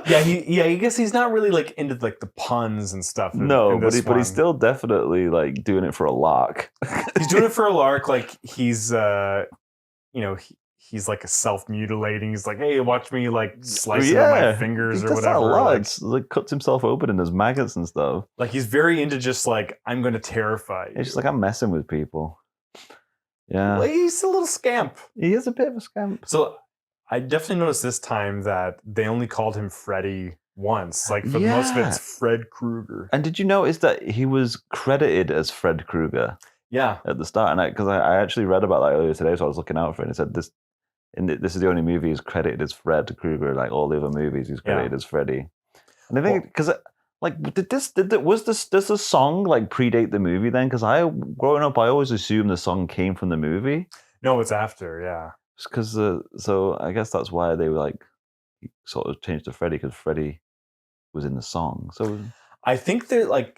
I guess he's not really like into like the puns and stuff. But he's still definitely like doing it for a lark. He's doing it for a lark. Like he's he's like a self-mutilating. He's like, hey, watch me like slice it on my fingers or whatever. Like cuts himself open and there's maggots and stuff. Like he's very into just like, I'm going to terrify you. It's just like, I'm messing with people. Yeah. Well, he's a little scamp. He is a bit of a scamp. So I definitely noticed this time that they only called him Freddy once. Like for most of it, it's Fred Krueger. And did you notice that he was credited as Fred Krueger? Yeah. At the start. And because I actually read about that earlier today, so I was looking out for it and it said this is the only movie he's credited as Fred Krueger. Like all the other movies, he's credited as Freddy. And I think because does the song like predate the movie then? Because growing up, I always assumed the song came from the movie. No, it's after. Yeah. Because so I guess that's why they were like sort of changed to Freddy because Freddy was in the song. So I think that a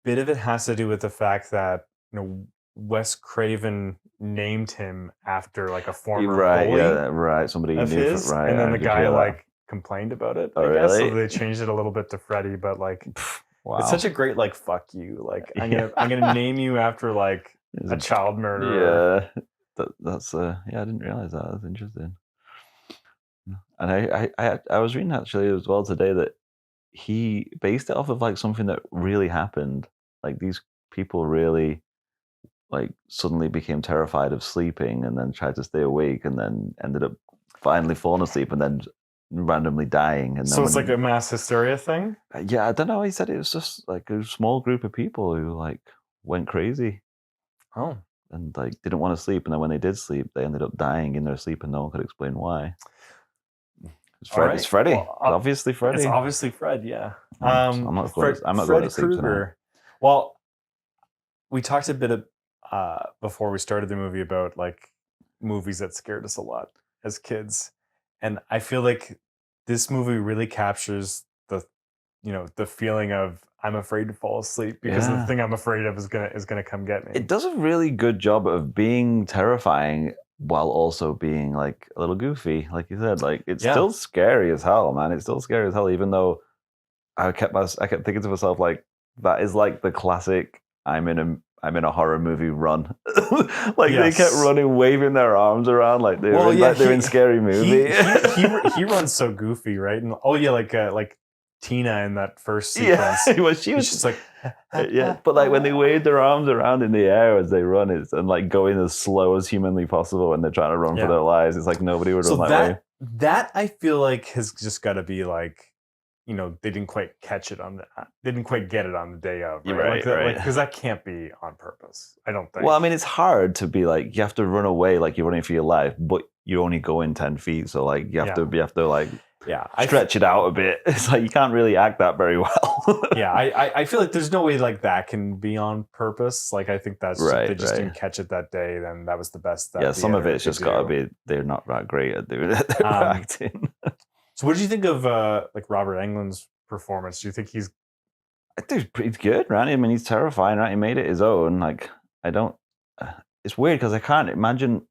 bit of it has to do with the fact that Wes Craven named him after like a former Right, bully yeah, right. Somebody of knew, his, right? and then I the did guy hear that. like complained about it, Oh, I guess. So really? they changed it a little bit to Freddy, but like Wow. it's such a great like fuck you. Like I'm Yeah. gonna name you after like It's a child murderer. Yeah, that's yeah. I didn't realize that. That's interesting. And I was reading actually as well today that he based it off of like something that really happened. Like these people really like suddenly became terrified of sleeping and then tried to stay awake and then ended up finally falling asleep and then randomly dying. And then So it's like a mass hysteria thing. yeah, I don't know. He said it was just like a small group of people who like went crazy Oh, and like didn't want to sleep. And then when they did sleep, they ended up dying in their sleep, and no one could explain why. It's all Fred. right. It's Freddy. Well, It's obviously Freddy. it's obviously Fred. Yeah. I'm not going. I'm not going Freddy to sleep tonight. Krueger. Well, we talked a bit of, before we started the movie about like movies that scared us a lot as kids, and I feel like this movie really captures the feeling of I'm afraid to fall asleep because the Yeah. thing I'm afraid of is gonna come get me. It does a really good job of being terrifying while also being like a little goofy, like you said. Like it's Yeah. still scary as hell, man. It's still scary as hell, even though I kept thinking to myself like that is like the classic I'm in a horror movie run. Like they kept Yes. running, waving their arms around like they're in Scary Movie. He runs so goofy, right? And like Tina in that first Yeah, sequence. well, she was She's just like, yeah, but like when they wave their arms around in the air as they run, it's and like going as slow as humanly possible when they're trying to run for Yeah. their lives. It's like nobody would so run that way. that I feel like has just got to be like, they didn't quite catch it they didn't quite get it on the day of, right? Right, right. Because that can't be on purpose. I don't think. Well, I mean, it's hard to be like you have to run away like you're running for your life, but you're only going 10 feet, so like you have to like stretch it out a bit. It's like you can't really act that very well. Yeah, I feel like there's no way like that can be on purpose. Like I think that's Right, they just right. didn't catch it that day. Then that was the best. That Yeah, the some of editor it's could just got to do. be they're not that great at doing it. They're acting. So, what did you think of like Robert Englund's performance? Do you think he's I think he's pretty good, right? I mean, he's terrifying, right? He made it his own. Like, I don't. It's weird because I can't imagine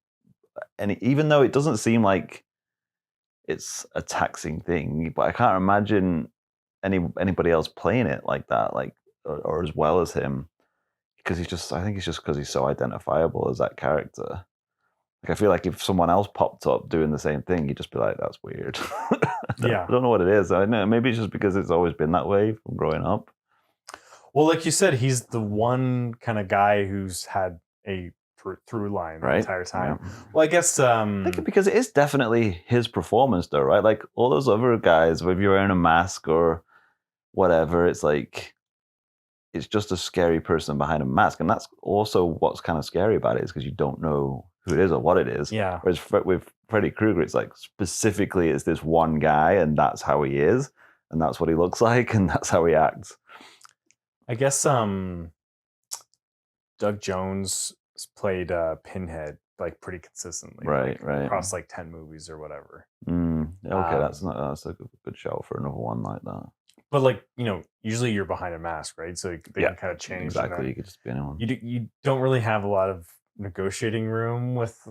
any, even though it doesn't seem like it's a taxing thing, but I can't imagine anybody else playing it like that, like or as well as him, because he's just. I think it's just because he's so identifiable as that character. Like, I feel like if someone else popped up doing the same thing, you'd just be like, "That's weird." Yeah. I don't know what it is. I know maybe it's just because it's always been that way from growing up. Well, like you said, he's the one kind of guy who's had a through line the entire time. Yeah. Well, I guess I think because it is definitely his performance, though, right? Like all those other guys, if you're wearing a mask or whatever, it's like it's just a scary person behind a mask, and that's also what's kind of scary about it is because you don't know who it is or what it is. Yeah. Whereas with Freddy Krueger, it's like specifically it's this one guy, and that's how he is, and that's what he looks like, and that's how he acts. I guess Doug Jones played Pinhead like pretty consistently, Right, right. across like 10 movies or whatever. Okay, that's a good show for another one like that. But like usually you're behind a mask, right? So they can kind of change. Exactly, you could just be anyone. You don't really have a lot of negotiating room with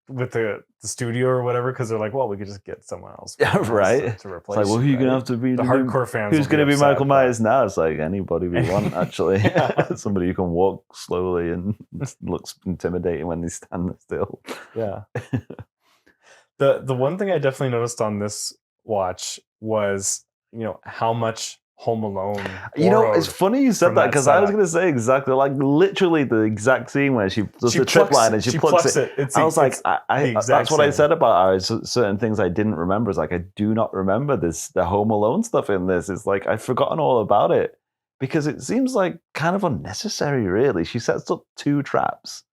the studio or whatever because they're like, well, we could just get someone else. Yeah, right. To It's replace. like, well, who are you gonna have to be? The hardcore fans. Who's gonna be Michael Myers now? It's like anybody we want, actually. Yeah. Somebody who can walk slowly and looks intimidating when they stand still. Yeah. The one thing I definitely noticed on this watch was how much Home Alone. It's funny you said that because I was going to say exactly, like literally the exact scene where she does the trip line and she plucks it. I was like, that's what I said about certain things I didn't remember. It's like I do not remember the Home Alone stuff in this. It's like I've forgotten all about it because it seems like kind of unnecessary. Really, she sets up 2 traps.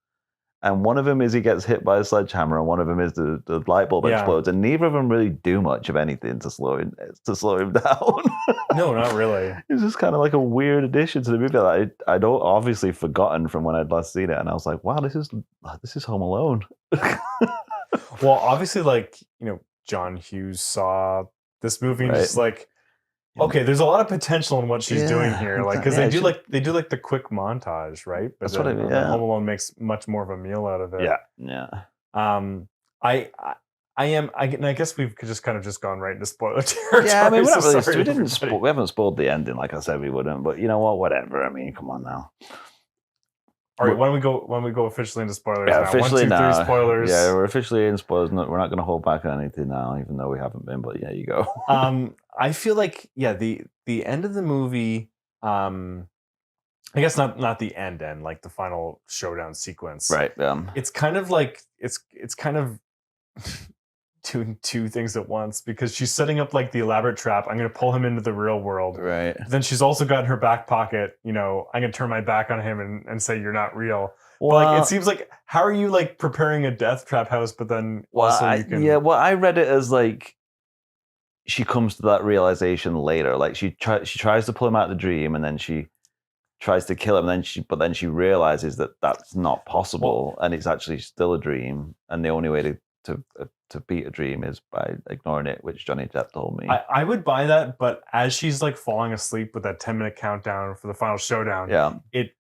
And one of them is he gets hit by a sledgehammer, and one of them is the light bulb explodes, and neither of them really do much of anything to slow him down. No, not really. It's just kind of like a weird addition to the movie that I'd obviously forgotten from when I'd last seen it, and I was like, "Wow, this is Home Alone." Well, obviously, like John Hughes saw this movie and just like, Okay, there's a lot of potential in what she's doing Yeah, here, like because they do like the quick montage, right? But That's what I mean. then Yeah. Home Alone makes much more of a meal out of it. Yeah. Um, I and I guess we've just kind of just gone right into spoiler territory. Yeah, I mean, we're not so really. sorry, We didn't. everybody. We haven't spoiled the ending, like I said we wouldn't. But you know what? Whatever. I mean, come on now. All right, when we go officially into spoilers Yeah, now. officially 1, 2, 3 now. spoilers. Yeah, we're officially in spoilers. We're not going to hold back on anything now, even though we haven't been. But yeah, you go. I feel like the end of the movie. I guess not the end, like the final showdown sequence. Right. It's kind of like it's kind of doing two things at once because she's setting up like the elaborate trap. I'm going to pull him into the real world. Right. Then she's also got in her back pocket, I'm going to turn my back on him and say you're not real. Well, but like it seems like how are you like preparing a death trap house, but then also you can I read it as like she comes to that realization later. Like she tries to pull him out of the dream, and then she tries to kill him. And then she realizes that that's not possible, and it's actually still a dream. And the only way to beat a dream is by ignoring it, which Johnny Depp told me. I would buy that, but as she's like falling asleep with that 10-minute countdown for the final showdown, it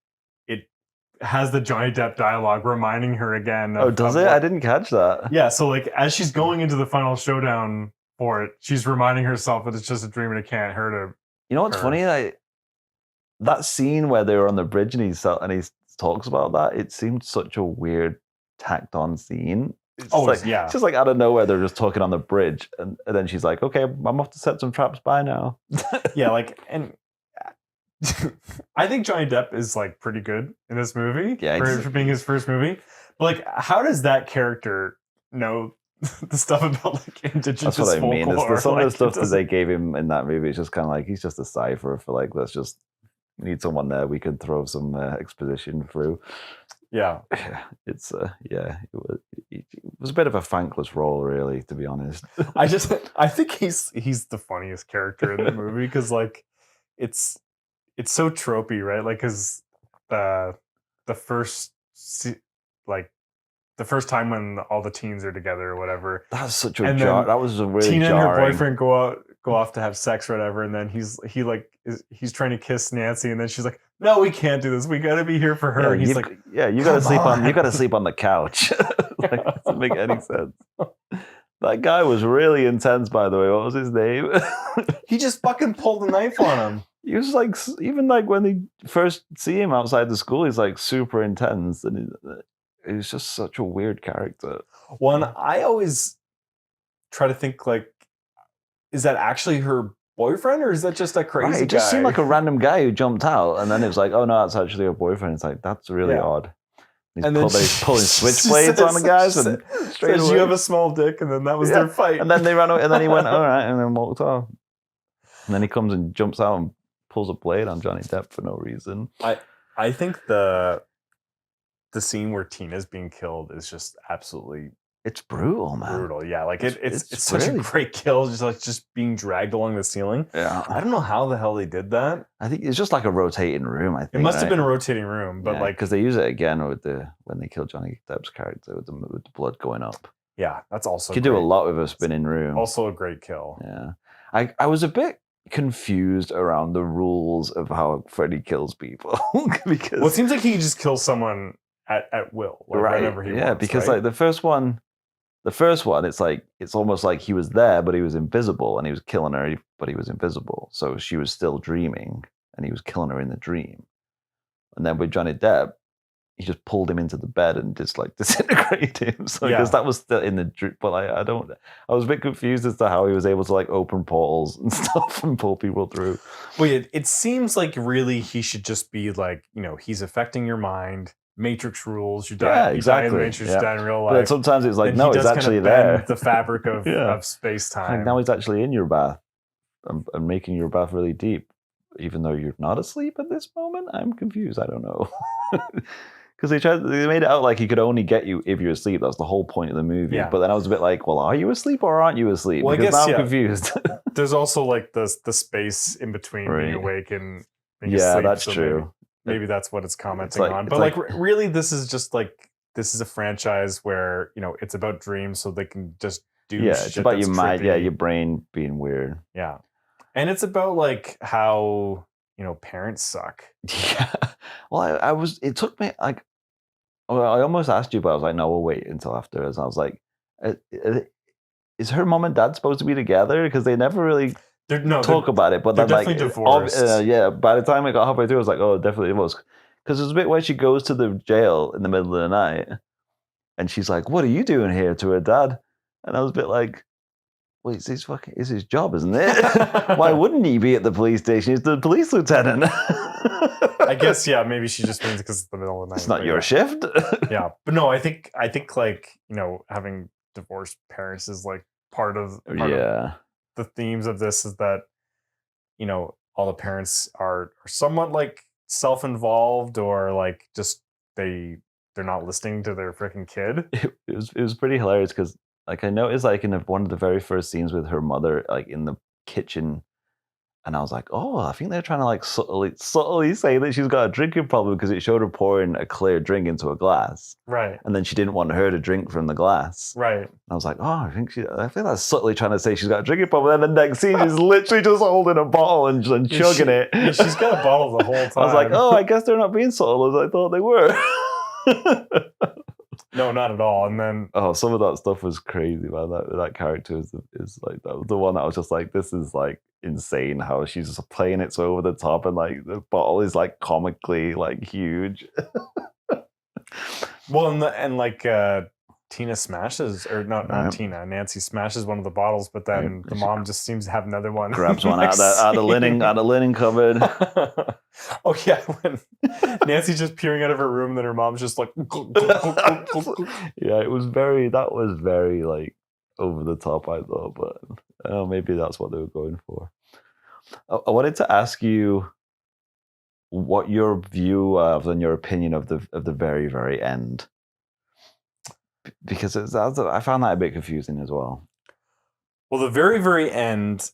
has the Johnny Depp dialogue reminding her again. Does it? I didn't catch that. Yeah, so like as she's going into the final showdown for it, she's reminding herself that it's just a dream and it can't hurt her. You know what's funny? That scene where they were on the bridge and he talks about that, it seemed such a weird tacked on scene. It's just like out of nowhere they're just talking on the bridge, and then she's like, "Okay, I'm off to set some traps. Bye now." Yeah, like, and I think Johnny Depp is like pretty good in this movie for being his first movie. But like, how does that character know the stuff about like indigenous? That's what I mean. Some of the stuff that they doesn't... gave him in that movie is just kind of like he's just a cipher for like we need someone there we could throw some exposition through. Yeah, it's it was a bit of a thankless role, really, to be honest. I think he's the funniest character in the movie because like it's so tropey, right? Like because the first the first time when all the teens are together or whatever. That was a really Tina jarring. and her boyfriend go off to have sex or whatever, and then he's trying to kiss Nancy, and then she's like, "No, we can't do this. We got to be here for her." Yeah, and he's like, you got to sleep on the couch." Like, it doesn't make any sense. That guy was really intense, by the way. What was his name? He just fucking pulled a knife on him. He was like, even like when they first see him outside the school, he's like super intense, and he's just such a weird character. One, I always try to think like, is that actually her boyfriend, or is that just a crazy guy? It just seemed like a random guy who jumped out, and then it was like, oh no, that's actually her boyfriend. It's like, that's really odd. He's pulling switchblades on the guys, and straight away, you have a small dick, and then that was their fight. And then they ran away, and then he went, all right, and then walked off. And then he comes and jumps out and pulls a blade on Johnny Depp for no reason. I think the scene where Tina's being killed is just absolutely... It's brutal, man. Brutal, yeah. Like it's such a great kill, just being dragged along the ceiling. Yeah. I don't know how the hell they did that. I think it's just like a rotating room. I think it must have been a rotating room, but like because they use it again with when they kill Johnny Depp's character with the blood going up. Yeah, that's also you could do a lot with a spinning room. Also a great kill. Yeah, I was a bit confused around the rules of how Freddy kills people because it seems like he just kills someone at will, like whenever he wants. Yeah, because like the first one, it's almost like he was there, but he was invisible, and he was killing her, but he was invisible. So she was still dreaming, and he was killing her in the dream. And then with Johnny Depp, he just pulled him into the bed and just like disintegrated him. So because that was still in the dream, but I was a bit confused as to how he was able to like open portals and stuff and pull people through. Well, it seems like really he should just be like, he's affecting your mind. Matrix rules. You die. Exactly. You die in the Matrix. You die in real life. But sometimes it's like, no, he's actually there. The fabric of space time. Like now he's actually in your bath and making your bath really deep, even though you're not asleep at this moment. I'm confused. I don't know. Because they made it out like he could only get you if you're asleep. That's the whole point of the movie. Yeah. But then I was a bit like, well, are you asleep or aren't you asleep? Well, because now I'm confused. There's also like the space in between being awake and being asleep. Yeah, that's true. Maybe that's what it's commenting on. But like really, this is just like, this is a franchise where, it's about dreams, so they can just do shit. It's about your mind, your brain being weird. Yeah. And it's about like how, parents suck. Yeah. Well, it took me like, well, I almost asked you, but I was like, no, we'll wait until after. As I was like, uh, uh, is her mom and dad supposed to be together? Because they never really talk about it. But they're then, like, definitely divorced. yeah, by the time I got halfway through, I was like, oh, definitely it was. Because there's a bit where she goes to the jail in the middle of the night and she's like, what are you doing here to her dad? And I was a bit like, well, it's his job, isn't it? Why wouldn't he be at the police station? He's the police lieutenant. I guess, yeah, maybe she just means because it's the middle of the night. It's not your shift. Yeah, but no, I think like, having divorced parents is like part of the themes of this is that, all the parents are somewhat like self-involved or like just they're not listening to their freaking kid. It was pretty hilarious because like I noticed like in one of the very first scenes with her mother, like in the kitchen. And I was like, oh, I think they're trying to like subtly say that she's got a drinking problem because it showed her pouring a clear drink into a glass. Right. And then she didn't want her to drink from the glass. Right. And I was like, oh, I think that's subtly trying to say she's got a drinking problem. And then the next scene, she's literally just holding a bottle and chugging it. Yeah, she's got a bottle the whole time. I was like, oh, I guess they're not being subtle as I thought they were. No, not at all. And then some of that stuff was crazy, man. That character is like that was the one that I was just like, this is like insane how she's just playing it so over the top and like the bottle is like comically like huge. Well, and like Tina smashes, or not Tina, Nancy smashes one of the bottles, but then the mom just seems to have another one. Grabs one out of the linen cupboard. Oh yeah, when Nancy's just peering out of her room, and then her mom's just like, yeah, that was very like over the top, I thought, but maybe that's what they were going for. I wanted to ask you what your view of and your opinion of the very, very end. Because I found that a bit confusing as well. Well, the very, very end,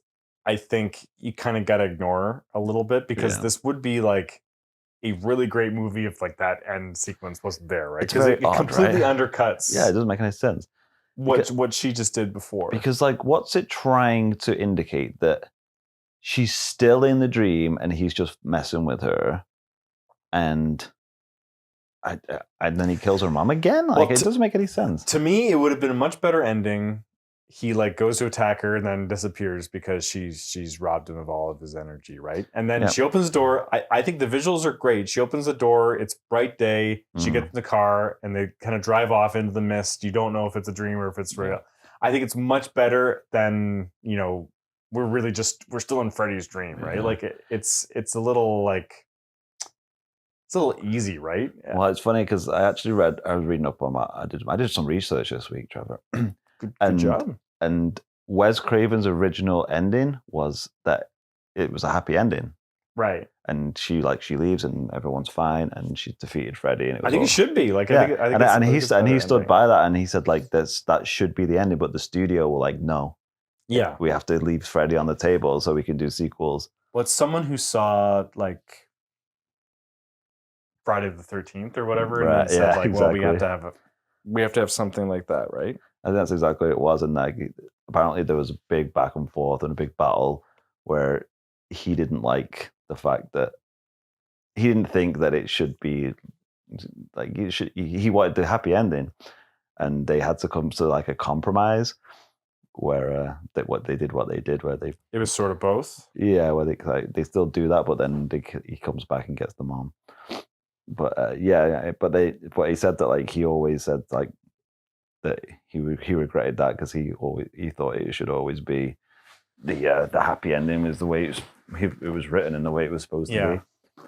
I think you kind of got to ignore a little bit because this would be like a really great movie if like that end sequence wasn't there, right? Because it completely undercuts. Yeah, it doesn't make any sense. What she just did before. Because like, what's it trying to indicate? That she's still in the dream and he's just messing with her, and then he kills her mom again. Like, it doesn't make any sense. To me, it would have been a much better ending. He like goes to attack her and then disappears because she's robbed him of all of his energy, right? And then she opens the door. I think the visuals are great. She opens the door. It's bright day. She gets in the car and they kind of drive off into the mist. You don't know if it's a dream or if it's real. I think it's much better than, we're still in Freddy's dream, right? Like it's a little like. It's a little easy, right? Yeah. Well, it's funny because I was reading up on that. I did some research this week, Trevor. Good job. And Wes Craven's original ending was that it was a happy ending. Right. And she leaves and everyone's fine and she's defeated Freddy. And I think it should be. Like, yeah. I think he stood by that and he said like that should be the ending, but the studio were like, no. Yeah. We have to leave Freddy on the table so we can do sequels. Well, it's someone who saw like Friday the 13th or whatever, and then said like, well, we have to have something like that, right? I think that's exactly what it was. And like, apparently there was a big back and forth and a big battle where he didn't like the fact that he didn't think that it should be like he wanted the happy ending, and they had to come to like a compromise where what they did where it was sort of both. Yeah, where they still do that, but then he comes back and gets the mom. But but he said that like he always said like that he regretted that because he thought it should always be the happy ending is the way it was written and the way it was supposed to be.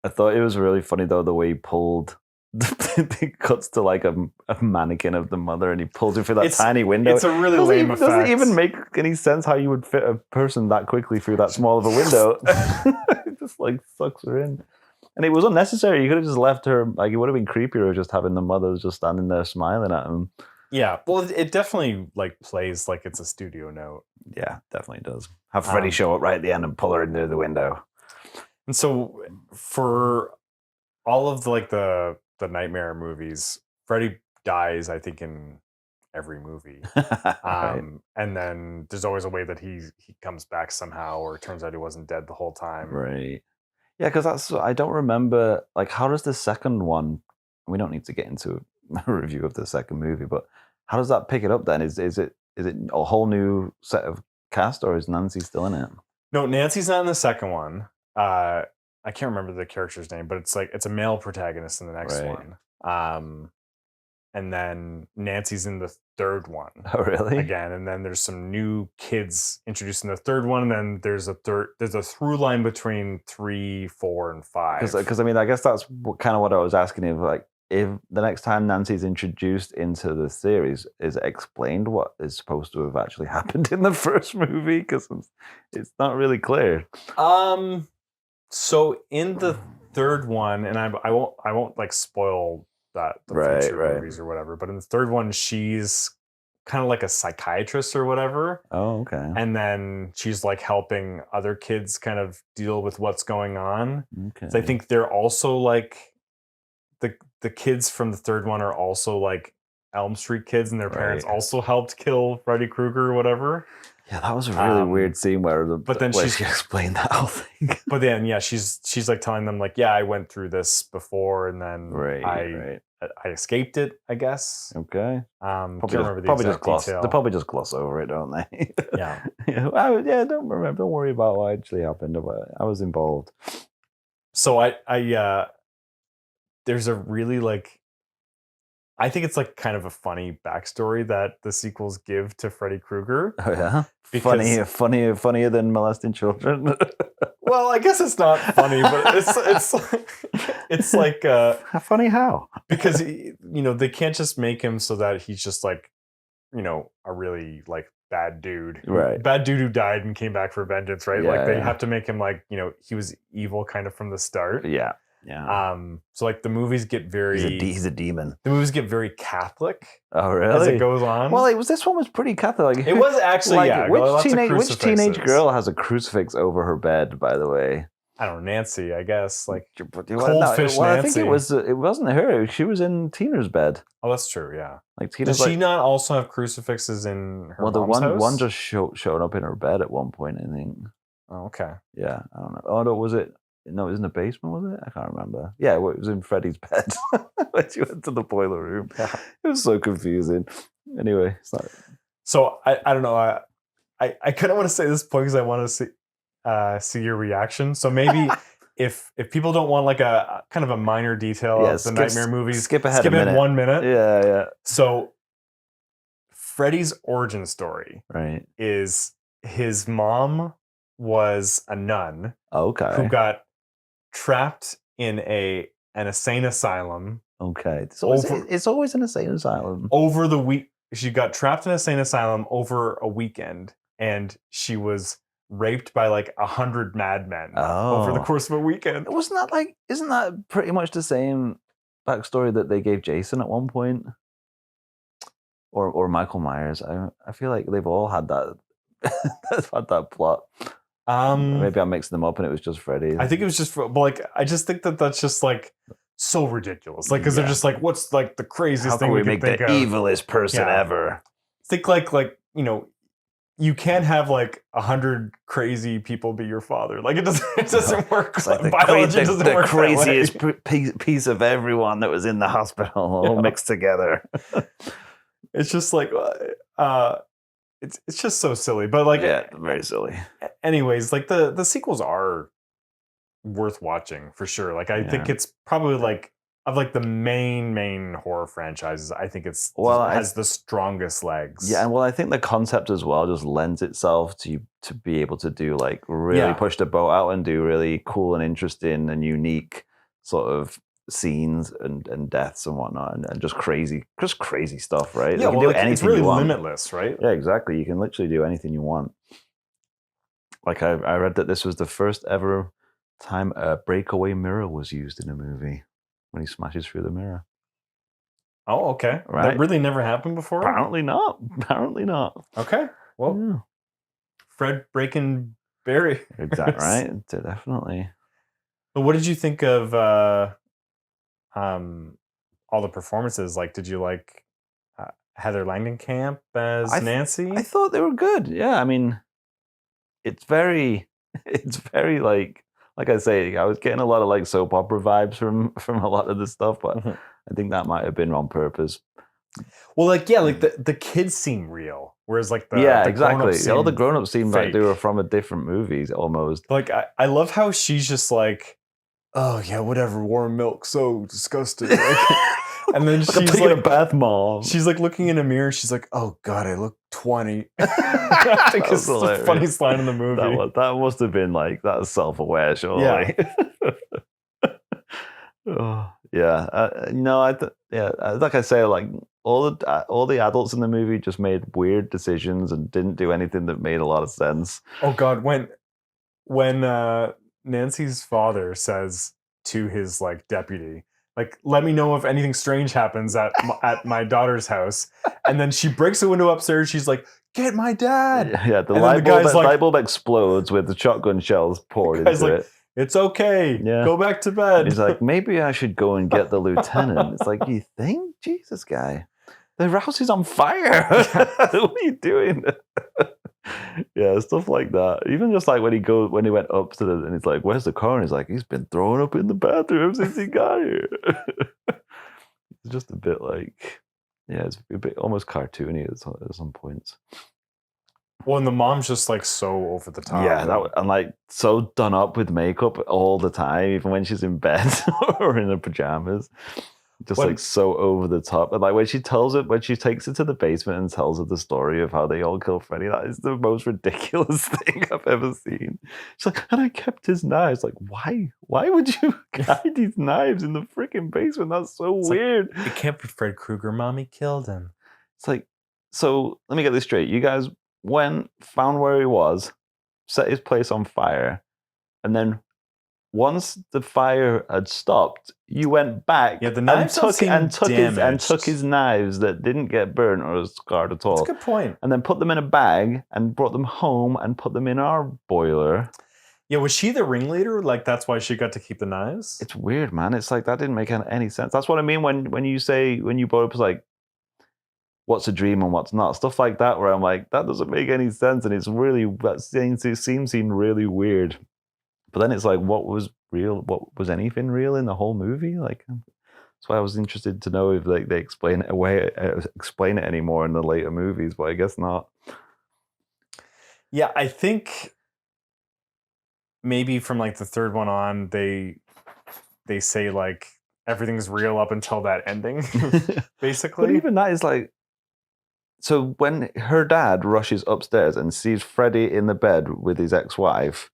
I thought it was really funny though the way he pulled. It cuts to like a mannequin of the mother and he pulls it through that tiny window. It's a really lame effect. It doesn't even make any sense how you would fit a person that quickly through that small of a window. It just like sucks her in. And it was unnecessary. You could have just left her, like it would have been creepier just having the mother just standing there smiling at him. Yeah, well, it definitely like plays like it's a studio note. Yeah, definitely does. Have Freddy show up right at the end and pull her into the window. And so for all of the Nightmare movies, Freddy dies, I think, in every movie. Right. And then there's always a way that he comes back somehow, or it turns out he wasn't dead the whole time. Right. Yeah, because I don't remember, like, how does the second one, we don't need to get into a review of the second movie, but how does that pick it up then? Is it a whole new set of cast, or is Nancy still in it? No, Nancy's not in the second one. I can't remember the character's name, but it's a male protagonist in the next Right. one. And then Nancy's in the third one Oh, really? again, and then there's some new kids introduced in the third one, and then there's a through line between 3, 4, and 5. Because I mean, I guess that's kind of what I was asking, if the next time Nancy's introduced into the series, is it explained what is supposed to have actually happened in the first movie? Because it's not really clear. So in the third one, and I won't like spoil the Right, future right. movies or whatever, but in the third one, she's kind of like a psychiatrist or whatever. Oh, okay. And then she's like helping other kids kind of deal with what's going on. Okay. So I think they're also like the kids from the third one are also like Elm Street kids, and their parents Right. also helped kill Freddy Krueger or whatever. Yeah, that was a really weird scene where where she explained that whole thing. But then, yeah, she's like telling them like, yeah, I went through this before, and then Right. I escaped it, I guess. Okay. Can't remember the exact detail. They probably just gloss over it, don't they? Yeah. Yeah, don't worry about what actually happened. But I was involved. So there's a really like, I think it's like kind of a funny backstory that the sequels give to Freddy Krueger. Oh yeah, Because- funnier than molesting children. Well, I guess it's not funny, but it's like Funny how? because they can't just make him so that he's just like a really like bad dude, Right. bad dude who died and came back for vengeance, right? Yeah, Like they yeah. have to make him like he was evil kind of from the start. Yeah. So like the movies get very He's a demon. the movies get very Catholic Oh really? as it goes on. Well, this one was pretty Catholic. It was actually like, yeah. Which Which teenage girl has a crucifix over her bed? By the way, I don't know, Nancy, I guess. Like Goldfish Nancy. I think it wasn't her. She was in Tina's bed. Oh, that's true. Yeah. Like Tina's. Does she not also have crucifixes in her mom's house? One just showed up in her bed at one point, I think. Oh, okay. Yeah, I don't know. Oh no, was it? No, it was in the basement, was it? I can't remember. Yeah, it was in Freddy's bed when she went to the boiler room. Yeah. It was so confusing. Anyway, it's not... So I don't know. I kind of want to say this point because I want to see your reaction. So maybe if people don't want like a kind of a minor detail of the nightmare movies, skip ahead 1 minute. Yeah. So Freddy's origin story Right. is his mom was a nun Okay. who got trapped in an insane asylum. Okay. It's always an insane asylum. Over the week, she got trapped in an insane asylum over a weekend, and she was raped by like 100 madmen over the course of a weekend. Isn't that pretty much the same backstory that they gave Jason at one point? Or Michael Myers? I feel like they've all had that. They've had that plot. Maybe I'm mixing them up, and it was just Freddy. I think it was just, but like, I just think that's just like so ridiculous. Like, because they're just like, what's like the craziest thing we make think the of? evilest person ever? Think like you can't have like 100 crazy people be your father. Like it doesn't work. It's like biology doesn't work. The craziest piece of everyone that was in the hospital all mixed together. It's just like it's just so silly, but like very silly. Anyways, like the sequels are worth watching for sure. Like I think it's probably like of like the main horror franchises. I think has the strongest legs. Yeah, and I think the concept as well just lends itself to be able to do like really push the boat out and do really cool and interesting and unique sort of scenes and deaths and whatnot, and just crazy stuff, right? Yeah, you can do anything it's really you want. limitless, right? Yeah, exactly. You can literally do anything you want. Like I read that this was the first ever time a breakaway mirror was used in a movie when he smashes through the mirror. Oh, okay. Right. That really never happened before? Apparently not. Okay. Well, Fred breaking Barry. Exactly, right? Definitely. But what did you think of all the performances? Like, did you like Heather Langenkamp as Nancy. I thought they were good. Yeah, I mean, it's very like I say, I was getting a lot of like soap opera vibes from a lot of this stuff, but I think that might have been on purpose. Well, like the kids seem real, whereas like the exactly. All the grown-ups seem like they fake. were from a different movies almost. Like I love how she's just like, oh yeah, whatever, warm milk, so disgusting. Like, and then Like, she's like, a bath, mom. She's like looking in a mirror. She's like, oh god, I look 20. I think it's the funniest line in the movie. That must have been like that self-aware, surely. Oh, yeah. No, like I say, like all the adults in the movie just made weird decisions and didn't do anything that made a lot of sense. Oh god, when Nancy's father says to his like deputy, like, let me know if anything strange happens at my daughter's house, and then she breaks the window upstairs. She's like, get my dad. Yeah, the light bulb explodes with the shotgun shells poured into it. It's okay. Yeah. Go back to bed. He's like, maybe I should go and get the lieutenant. It's like, you think? Jesus, guy. The house is on fire. What are you doing? Yeah, stuff like that. Even just like when he went up to and he's like, where's the car? And he's like, he's been throwing up in the bathroom since he got here. It's just a bit like, yeah, it's a bit almost cartoony at some points. Well, and the mom's just like so over the top. Yeah, and like so done up with makeup all the time, even when she's in bed or in her pajamas. Just like so over the top. And like when she takes it to the basement and tells her the story of how they all killed Freddy, that is the most ridiculous thing I've ever seen. She's like, and I kept his knives. Like, why? Why would you hide these knives in the freaking basement? That's so weird. Like, it can't be Fred Krueger. Mommy killed him. It's like, so let me get this straight. You guys found where he was, set his place on fire, and then once the fire had stopped, you went back the knives and took his knives that didn't get burnt or scarred at all. That's a good point. And then put them in a bag and brought them home and put them in our boiler. Yeah, was she the ringleader? Like that's why she got to keep the knives? It's weird, man. It's like that didn't make any sense. That's what I mean when you brought up like what's a dream and what's not, stuff like that. Where I'm like, that doesn't make any sense, and it seems really weird. But then it's like, what was real? What was anything real in the whole movie? Like, that's why I was interested to know if like they explain it anymore in the later movies. But I guess not. Yeah, I think maybe from like the third one on, they say like everything's real up until that ending, basically. But even that is like, so when her dad rushes upstairs and sees Freddy in the bed with his ex-wife.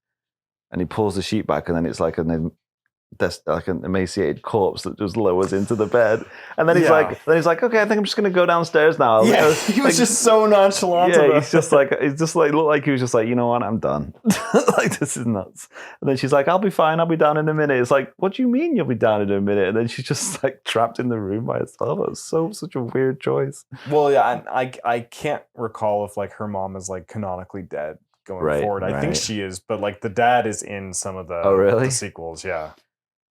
And he pulls the sheet back, and then it's like an emaciated corpse that just lowers into the bed. And then he's like, okay, I think I'm just gonna go downstairs now. Yeah, he was just so nonchalant. Yeah, he's just like looked like he was just like, you know what, I'm done. Like, this is nuts. And then she's like, I'll be fine, I'll be down in a minute. It's like, what do you mean you'll be down in a minute? And then she's just like trapped in the room by herself. It was such a weird choice. Well, yeah, I can't recall if like her mom is like canonically dead going forward. I think she is, but like the dad is in some of the sequels. Yeah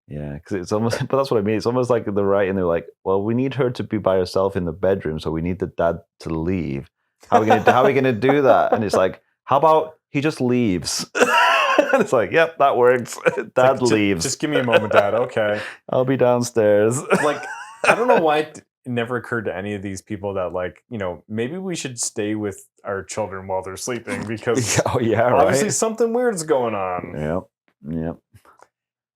because it's almost, but that's what I mean, it's almost like the writing, they're like, well, we need her to be by herself in the bedroom, so we need the dad to leave. How are we gonna do that? And it's like, how about he just leaves? And it's like, yep, that works. Dad leaves. Just give me a moment, Dad. Okay, I'll be downstairs. Like, I don't know why it never occurred to any of these people that, like, you know, maybe we should stay with our children while they're sleeping, because obviously something weird's going on. Yep.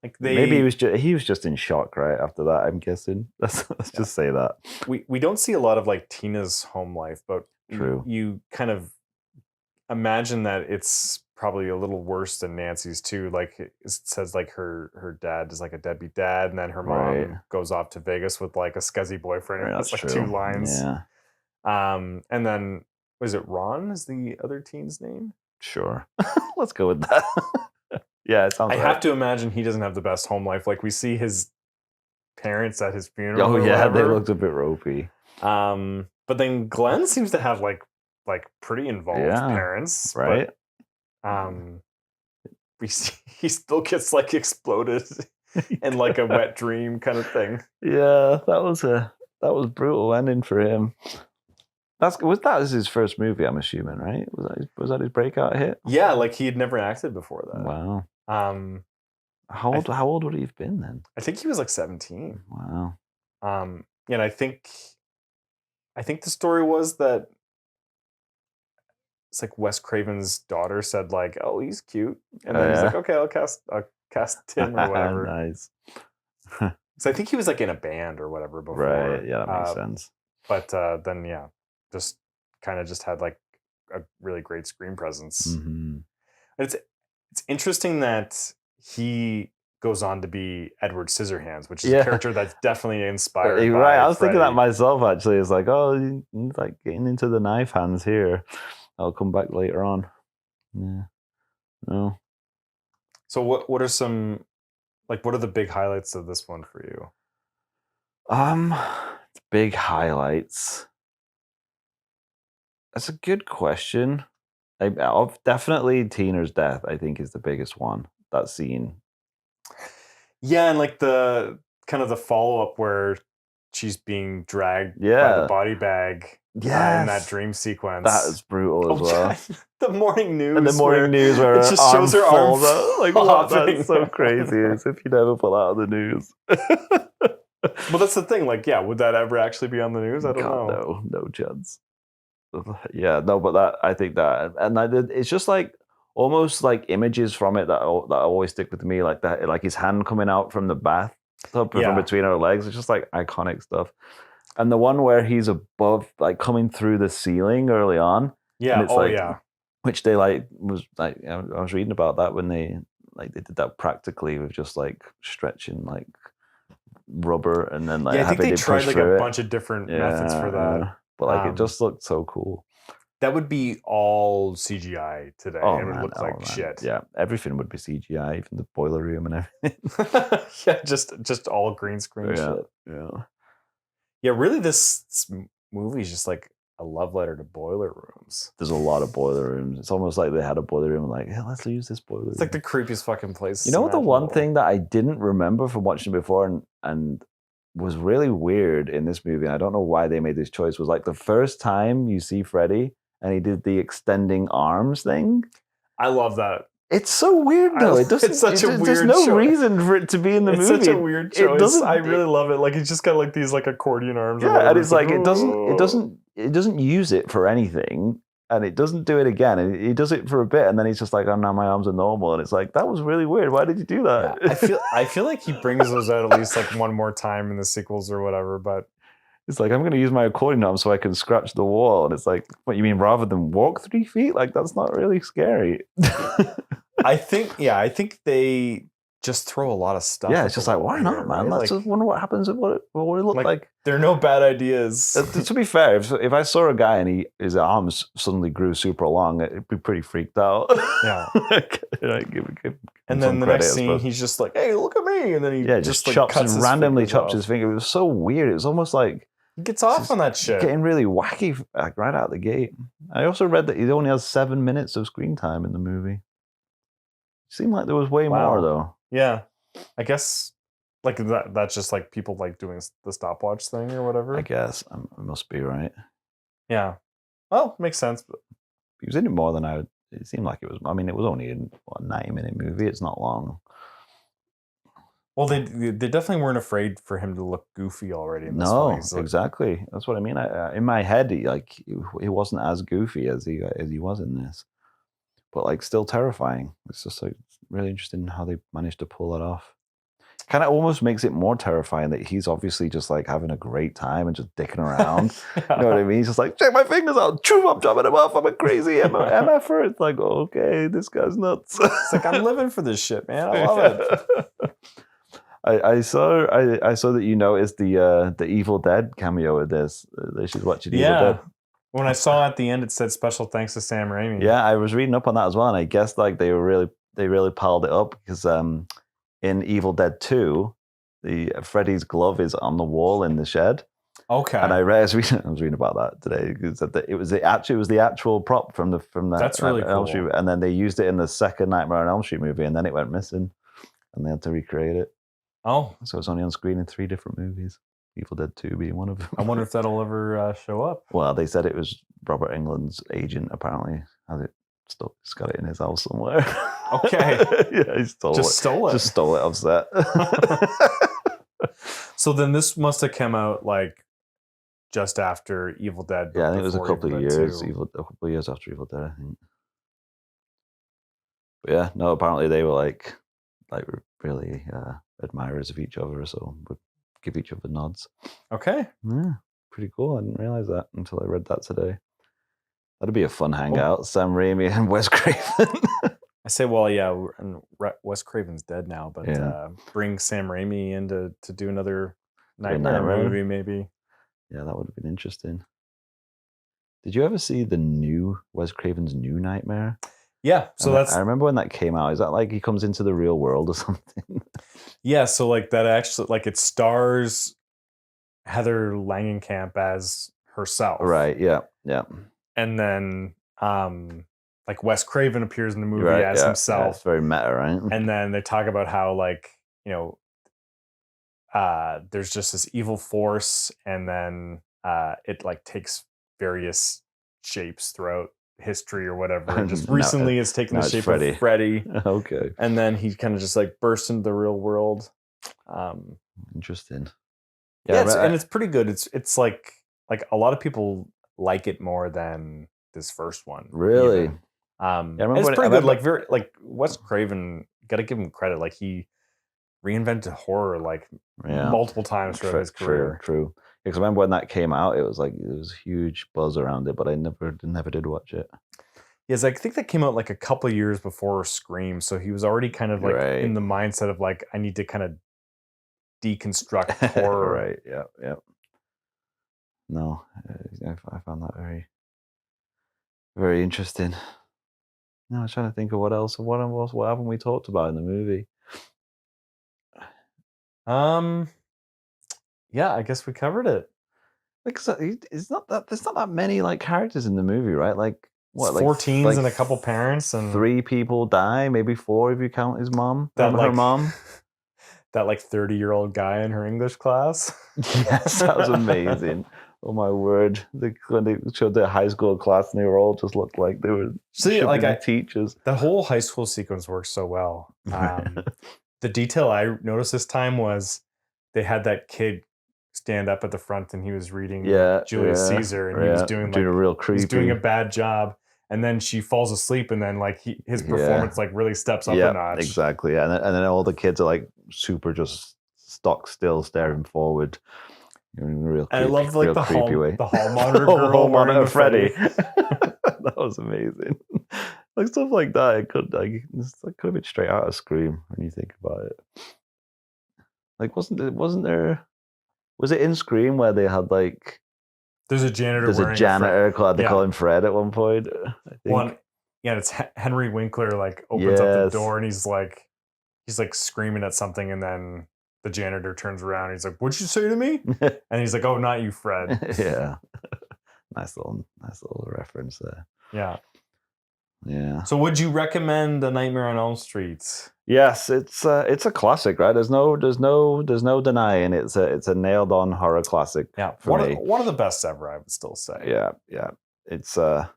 Like maybe he was just in shock right after that, I'm guessing. Let's just say that. We don't see a lot of like Tina's home life, but true. You kind of imagine that it's probably a little worse than Nancy's too. Like it says like her dad is like a deadbeat dad, and then her mom goes off to Vegas with like a scuzzy boyfriend. Right, that's like true. 2 lines. Yeah. And then was it Ron is the other teen's name? Sure. Let's go with that. Yeah, it sounds. I have to imagine he doesn't have the best home life. Like we see his parents at his funeral. Oh yeah, they looked a bit ropey. But then Glenn seems to have like pretty involved parents, right? But, he still gets like exploded in like a wet dream kind of thing. Yeah, that was brutal ending for him. that his first movie, I'm assuming, right? Was that his breakout hit? Yeah, like he had never acted before that. Wow. Um, How old would he have been then? I think he was like 17. Wow. And I think the story was that it's like Wes Craven's daughter said like, "Oh, he's cute," and then he's like, "Okay, I'll cast him or whatever." Nice. So I think he was like in a band or whatever before. Right. Yeah, that makes sense. But then just kind of just had like a really great screen presence. Mm-hmm. It's interesting that he goes on to be Edward Scissorhands, which is a character that's definitely inspired. You're right. I was Freddy. thinking that myself actually. It's like, oh, he's like getting into the knife hands here. I'll come back later on. Yeah. No. So what are some what are the big highlights of this one for you? Big highlights. That's a good question. Definitely Tina's death, I think, is the biggest one. That scene. Yeah, and like the kind of the follow-up where she's being dragged by the body bag in that dream sequence. That is brutal as well. Yeah. The morning news. And the morning news where it just shows her arm out. Like, what? That's so crazy. As if you never put that on the news. Well, that's the thing. Like, yeah, would that ever actually be on the news? I don't know. No chance. Yeah, no, but I think that, and it's just like almost like images from it that always stick with me, like that, like his hand coming out from the bathtub from between her legs. It's just like iconic stuff. And the one where he's above, like coming through the ceiling early on. Yeah. Which they was like, I was reading about that when they did that practically with just like stretching like rubber and then like I think they tried like a bunch of different methods for that. Yeah. But like it just looked so cool. That would be all CGI today. It would look like shit. Yeah, everything would be CGI, even the boiler room and everything. Yeah, just all green screen shit. Yeah, really this movie is just like a love letter to boiler rooms. There's a lot of boiler rooms. It's almost like they had a boiler room like, hey, let's use this boiler room. It's like the creepiest fucking place. You know what, the one thing that I didn't remember from watching before and was really weird in this movie, and I don't know why they made this choice, was like the first time you see Freddy and he did the extending arms thing. I love that. It's so weird though. It's such a weird There's no reason for it to be in the movie. It's such a weird choice. I really love it. Like he's just got like these like accordion arms. Yeah, and it's like it doesn't use it for anything, and it doesn't do it again. And he does it for a bit, and then he's just like, "Oh, now my arms are normal." And it's like, that was really weird. Why did you do that? Yeah, I feel like he brings those out at least like one more time in the sequels or whatever. But it's like, I'm going to use my accordion arm so I can scratch the wall, and it's like, what you mean? Rather than walk 3 feet? Like that's not really scary. I think they just throw a lot of stuff. Yeah, it's just like, why not, man? Let's just wonder what happens if what it look like. There are no bad ideas. To be fair, if I saw a guy and his arms suddenly grew super long, it'd be pretty freaked out. Yeah. give and then the next scene, he's just like, "Hey, look at me!" And then he just chops and randomly chops his finger. It was so weird. It was almost like he gets off on that shit, getting really wacky like right out the gate. I also read that he only has 7 minutes of screen time in the movie. Seemed like there was way more though. Yeah, I guess like that's just like people like doing the stopwatch thing or whatever. I guess it must be right. Yeah, well, makes sense. But he was in it more than I would. It seemed like it was. I mean, it was only a 90-minute movie. It's not long. Well, they definitely weren't afraid for him to look goofy already. In this no, exactly. That's what I mean. In my head, he wasn't as goofy as he was in this, but like still terrifying. It's just like really interesting how they managed to pull that off. Kind of almost makes it more terrifying that he's obviously just like having a great time and just dicking around. You know what I mean? He's just like, check my fingers out. Choo, I'm chopping him off. I'm a crazy MFer. It's like, okay, this guy's nuts. It's like, I'm living for this shit, man. I love it. I saw that you noticed the Evil Dead cameo of this. She's watching Evil Dead. When I saw at the end, it said special thanks to Sam Raimi. Yeah, I was reading up on that as well, and I guess like they really piled it up because in Evil Dead 2, Freddy's glove is on the wall in the shed. Okay. And I was reading about that today. It was the actual prop from that. That's really cool. Elm Street, and then they used it in the second Nightmare on Elm Street movie, and then it went missing, and they had to recreate it. Oh, so it's only on screen in 3 different movies. Evil Dead 2 being one of them. I wonder if that'll ever show up. Well, they said it was Robert Englund's agent. Apparently, has it still? He's got it in his house somewhere. Okay. Yeah, he stole Just stole it. Just stole it off set. So then this must have come out like just after Evil Dead. Yeah, I think it was a before couple of Evil Dead years. 2. A couple of years after Evil Dead, I think. But yeah, no. Apparently, they were like really admirers of each other, so would give each other nods. Okay. Yeah, pretty cool. I didn't realize that until I read that today. That'd be a fun hangout. Sam Raimi and Wes Craven. I say, well, yeah, and Wes Craven's dead now, but Yeah. bring Sam Raimi in to do another Nightmare. Nightmare movie, maybe. Yeah, that would have been interesting. Did you ever see the new Wes Craven's New Nightmare? Yeah, so I remember when that came out. Is that like he comes into the real world or something? Yeah, so like that actually, like it stars Heather Langenkamp as herself. Right, yeah. And then like Wes Craven appears in the movie as himself. Yeah, it's very meta, right? And then they talk about how like, you know, there's just this evil force, and then it like takes various shapes throughout history or whatever. And just recently it's taken the shape of Freddy. Okay. And then he kind of just like bursts into the real world. Interesting. Yeah, and it's pretty good. It's like a lot of people like it more than this first one. Really? It's pretty good. Like very like Wes Craven, gotta give him credit. Like he reinvented horror like multiple times throughout his career. True. Because I remember when that came out, it was like there was a huge buzz around it, but I never did watch it. Yes, I think that came out like a couple of years before Scream, so he was already kind of like in the mindset of like, I need to kind of deconstruct horror. Right. Yeah. No, I found that very, very interesting. No, I was trying to think of what haven't we talked about in the movie? Yeah, I guess we covered it. Like, so there's not that many like characters in the movie, right? Like what, like 4 teens and a couple parents, and 3 people die, maybe 4 if you count his mom. Her mom. That like 30-year-old guy in her English class. Yes, that was amazing. Oh my word! When they showed their high school class, and they were all just looked like they were teachers. The whole high school sequence works so well. The detail I noticed this time was they had that kid stand up at the front, and he was reading Julius Caesar, and he was doing a real creepy. He's doing a bad job. And then she falls asleep, and then like his performance like really steps up a notch. Exactly. And then all the kids are like super just stock still, staring forward. Real creepy, I love like the hall monitor girl, hall monitor Freddy. That was amazing. Like stuff like that, it could have been straight out of Scream when you think about it. Like was it in Scream where they had like there's a janitor. They call him Fred at one point. I think. And it's Henry Winkler like opens up the door, and he's like screaming at something, and then the janitor turns around, and he's like, "What'd you say to me?" And he's like, "Oh, not you, Fred." Yeah. Nice little reference there. Yeah. So would you recommend The Nightmare on Elm Street? Yes, it's a classic, right? There's no denying it's a nailed on horror classic. Yeah, for me. One of the best ever, I would still say. Yeah. It's a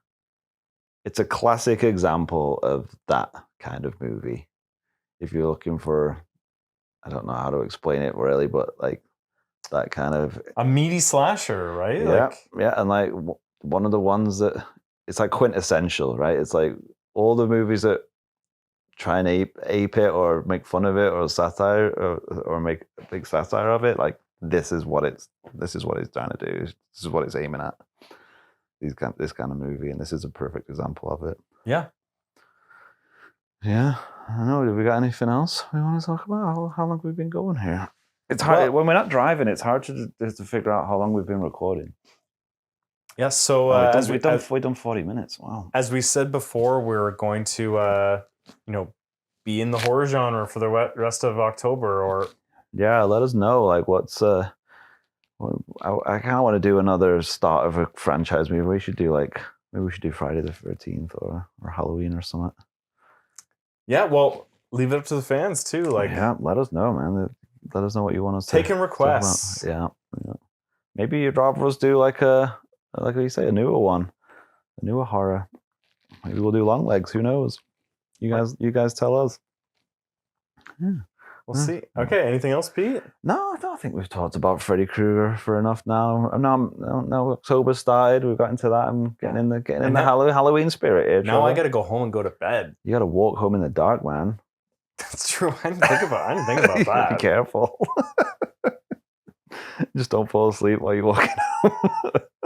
classic example of that kind of movie. If you're looking for, I don't know how to explain it really, but like that kind of a meaty slasher, right? Yeah, and like one of the ones that it's like quintessential, right? It's like all the movies that try and ape it or make fun of it or satire or make a big satire of it. Like this is what it's trying to do. This is what it's aiming at. This kind of movie, and this is a perfect example of it. Yeah. Yeah, I know. Have we got anything else we want to talk about? How long have we been going here? It's hard when we're not driving. It's hard to figure out how long we've been recording. Yeah. So we've done 40 minutes. Wow. As we said before, we're going to be in the horror genre for the rest of October, or let us know like what's I kind of want to do another start of a franchise movie. We should do maybe we should do Friday the 13th or Halloween or something. Yeah, well, leave it up to the fans too. Like, let us know, man. Let us know what you want us to taking requests. Yeah. Maybe you'd rather us do like you say, a newer one, a newer horror. Maybe we'll do Long Legs. Who knows? You guys tell us. Yeah. We'll see. Okay, anything else, Pete? No, I don't think we've talked about Freddy Krueger for enough now. Now October started. We've got into that. I'm getting in the Halloween spirit here. Now Trevor. I got to go home and go to bed. You got to walk home in the dark, man. That's true. I didn't think about that. Be careful. Just don't fall asleep while you're walking home.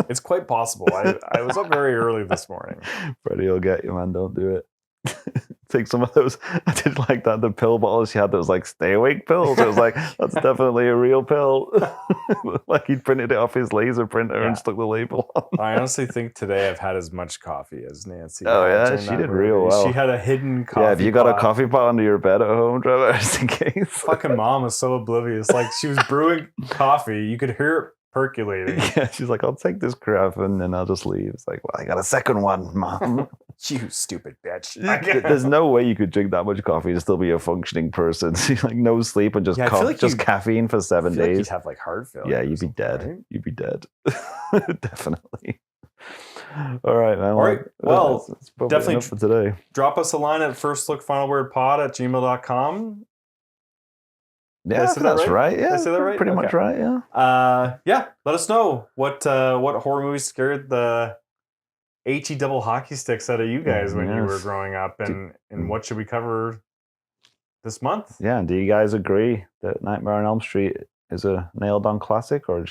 It's quite possible. I was up very early this morning. Freddy will get you, man. Don't do it. Take some of those. I did like that. The pill bottles she had, those like stay awake pills. It was like, that's definitely a real pill. Like he'd printed it off his laser printer and stuck the label on. I honestly think today I've had as much coffee as Nancy. Oh yeah, she did real well. She had a hidden coffee. Yeah, if you got a coffee pot under your bed at home, Trevor, just in case. Fucking mom was so oblivious. Like she was brewing coffee, you could hear it percolating. Yeah, she's like, I'll take this crap and then I'll just leave. It's like, well, I got a second one, mom. You stupid bitch. There's no way you could drink that much coffee and still be a functioning person. Like no sleep and just just caffeine for 7 days. Like you'd have like heart failure. Yeah, you'd be dead. Right? You'd be dead. Definitely. All right, man. All right. Well, that's definitely enough for today. Drop us a line at firstlookfinalwordpod@gmail.com. Yeah, that's right. Yeah, did I say that right? Pretty much right. Yeah. Yeah. Let us know what horror movies scared the HE double hockey sticks out of you guys when you were growing up, and what should we cover this month? Yeah. And do you guys agree that Nightmare on Elm Street is a nailed-on classic, or are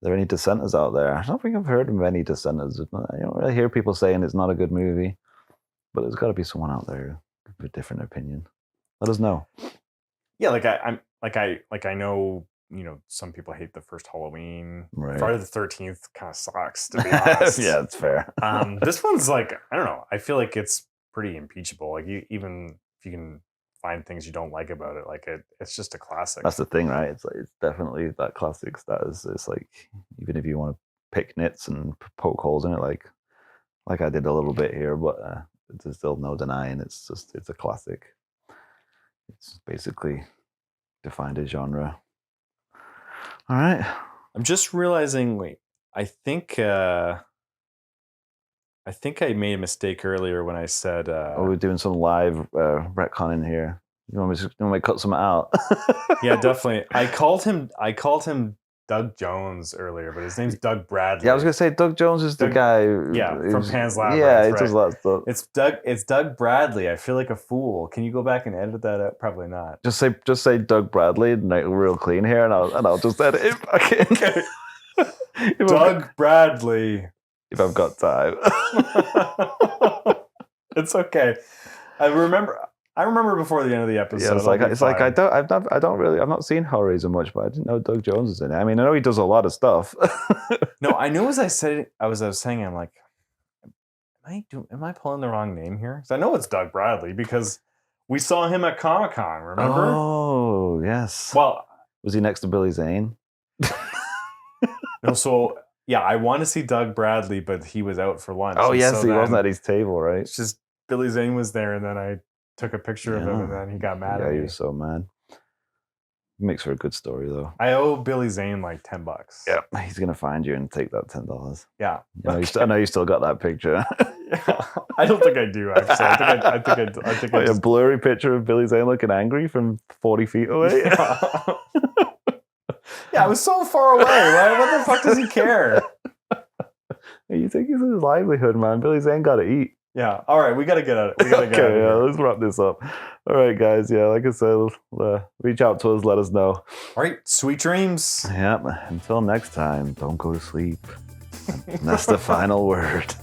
there any dissenters out there? I don't think I've heard of any dissenters. I don't really hear people saying it's not a good movie, but there's got to be someone out there with a different opinion. Let us know. Yeah, I know, some people hate the first Halloween. Right. Friday the 13th kind of sucks, to be honest. Yeah, it's fair. This one's like, I don't know. I feel like it's pretty impeachable. Like even if you can find things you don't like about it, like it's just a classic. That's the thing, right? It's like, it's definitely that classic status. It's like, even if you want to pick nits and poke holes in it, like I did a little bit here, but there's still no denying it's a classic. It's basically defined a genre. All right. I'm just realizing, I think I made a mistake earlier when I said we're doing some live retconning here. You want me to cut some out? Yeah, definitely. I called him Doug Jones earlier, but his name's Doug Bradley. Yeah, I was gonna say Doug Jones is the guy. From Pan's Labyrinth. Yeah, he does that stuff. It's Doug Bradley. I feel like a fool. Can you go back and edit that out? Probably not. Just say Doug Bradley, like real clean here, and I'll just edit it back in. Doug Bradley. If I've got time. It's okay. I remember before the end of the episode. Yeah, it's like I've not seen Hellraiser much, but I didn't know Doug Jones is in it. I mean, I know he does a lot of stuff. No, I knew as I said it, I was saying, I'm like, am I pulling the wrong name here? Because I know it's Doug Bradley because we saw him at Comic-Con, remember? Oh, yes. Well, was he next to Billy Zane? No, so yeah, I want to see Doug Bradley, but he was out for lunch. Oh, yes, he wasn't at his table, right? It's just Billy Zane was there, and then I took a picture of him, and then he got mad at me. Yeah, he was so mad. Makes for a good story, though. I owe Billy Zane like $10. Yeah, he's gonna find you and take that $10. Yeah, I know you still got that picture. Yeah. I don't think I do actually. I think a blurry picture of Billy Zane looking angry from 40 feet away. Yeah, I was so far away. What the fuck does he care? You think he's his livelihood, man? Billy Zane got to eat. Yeah. All right, we got to get at it. Okay, yeah, let's wrap this up. All right, guys. Yeah, like I said, reach out to us. Let us know. All right. Sweet dreams. Yep. Until next time, don't go to sleep. And that's the final word.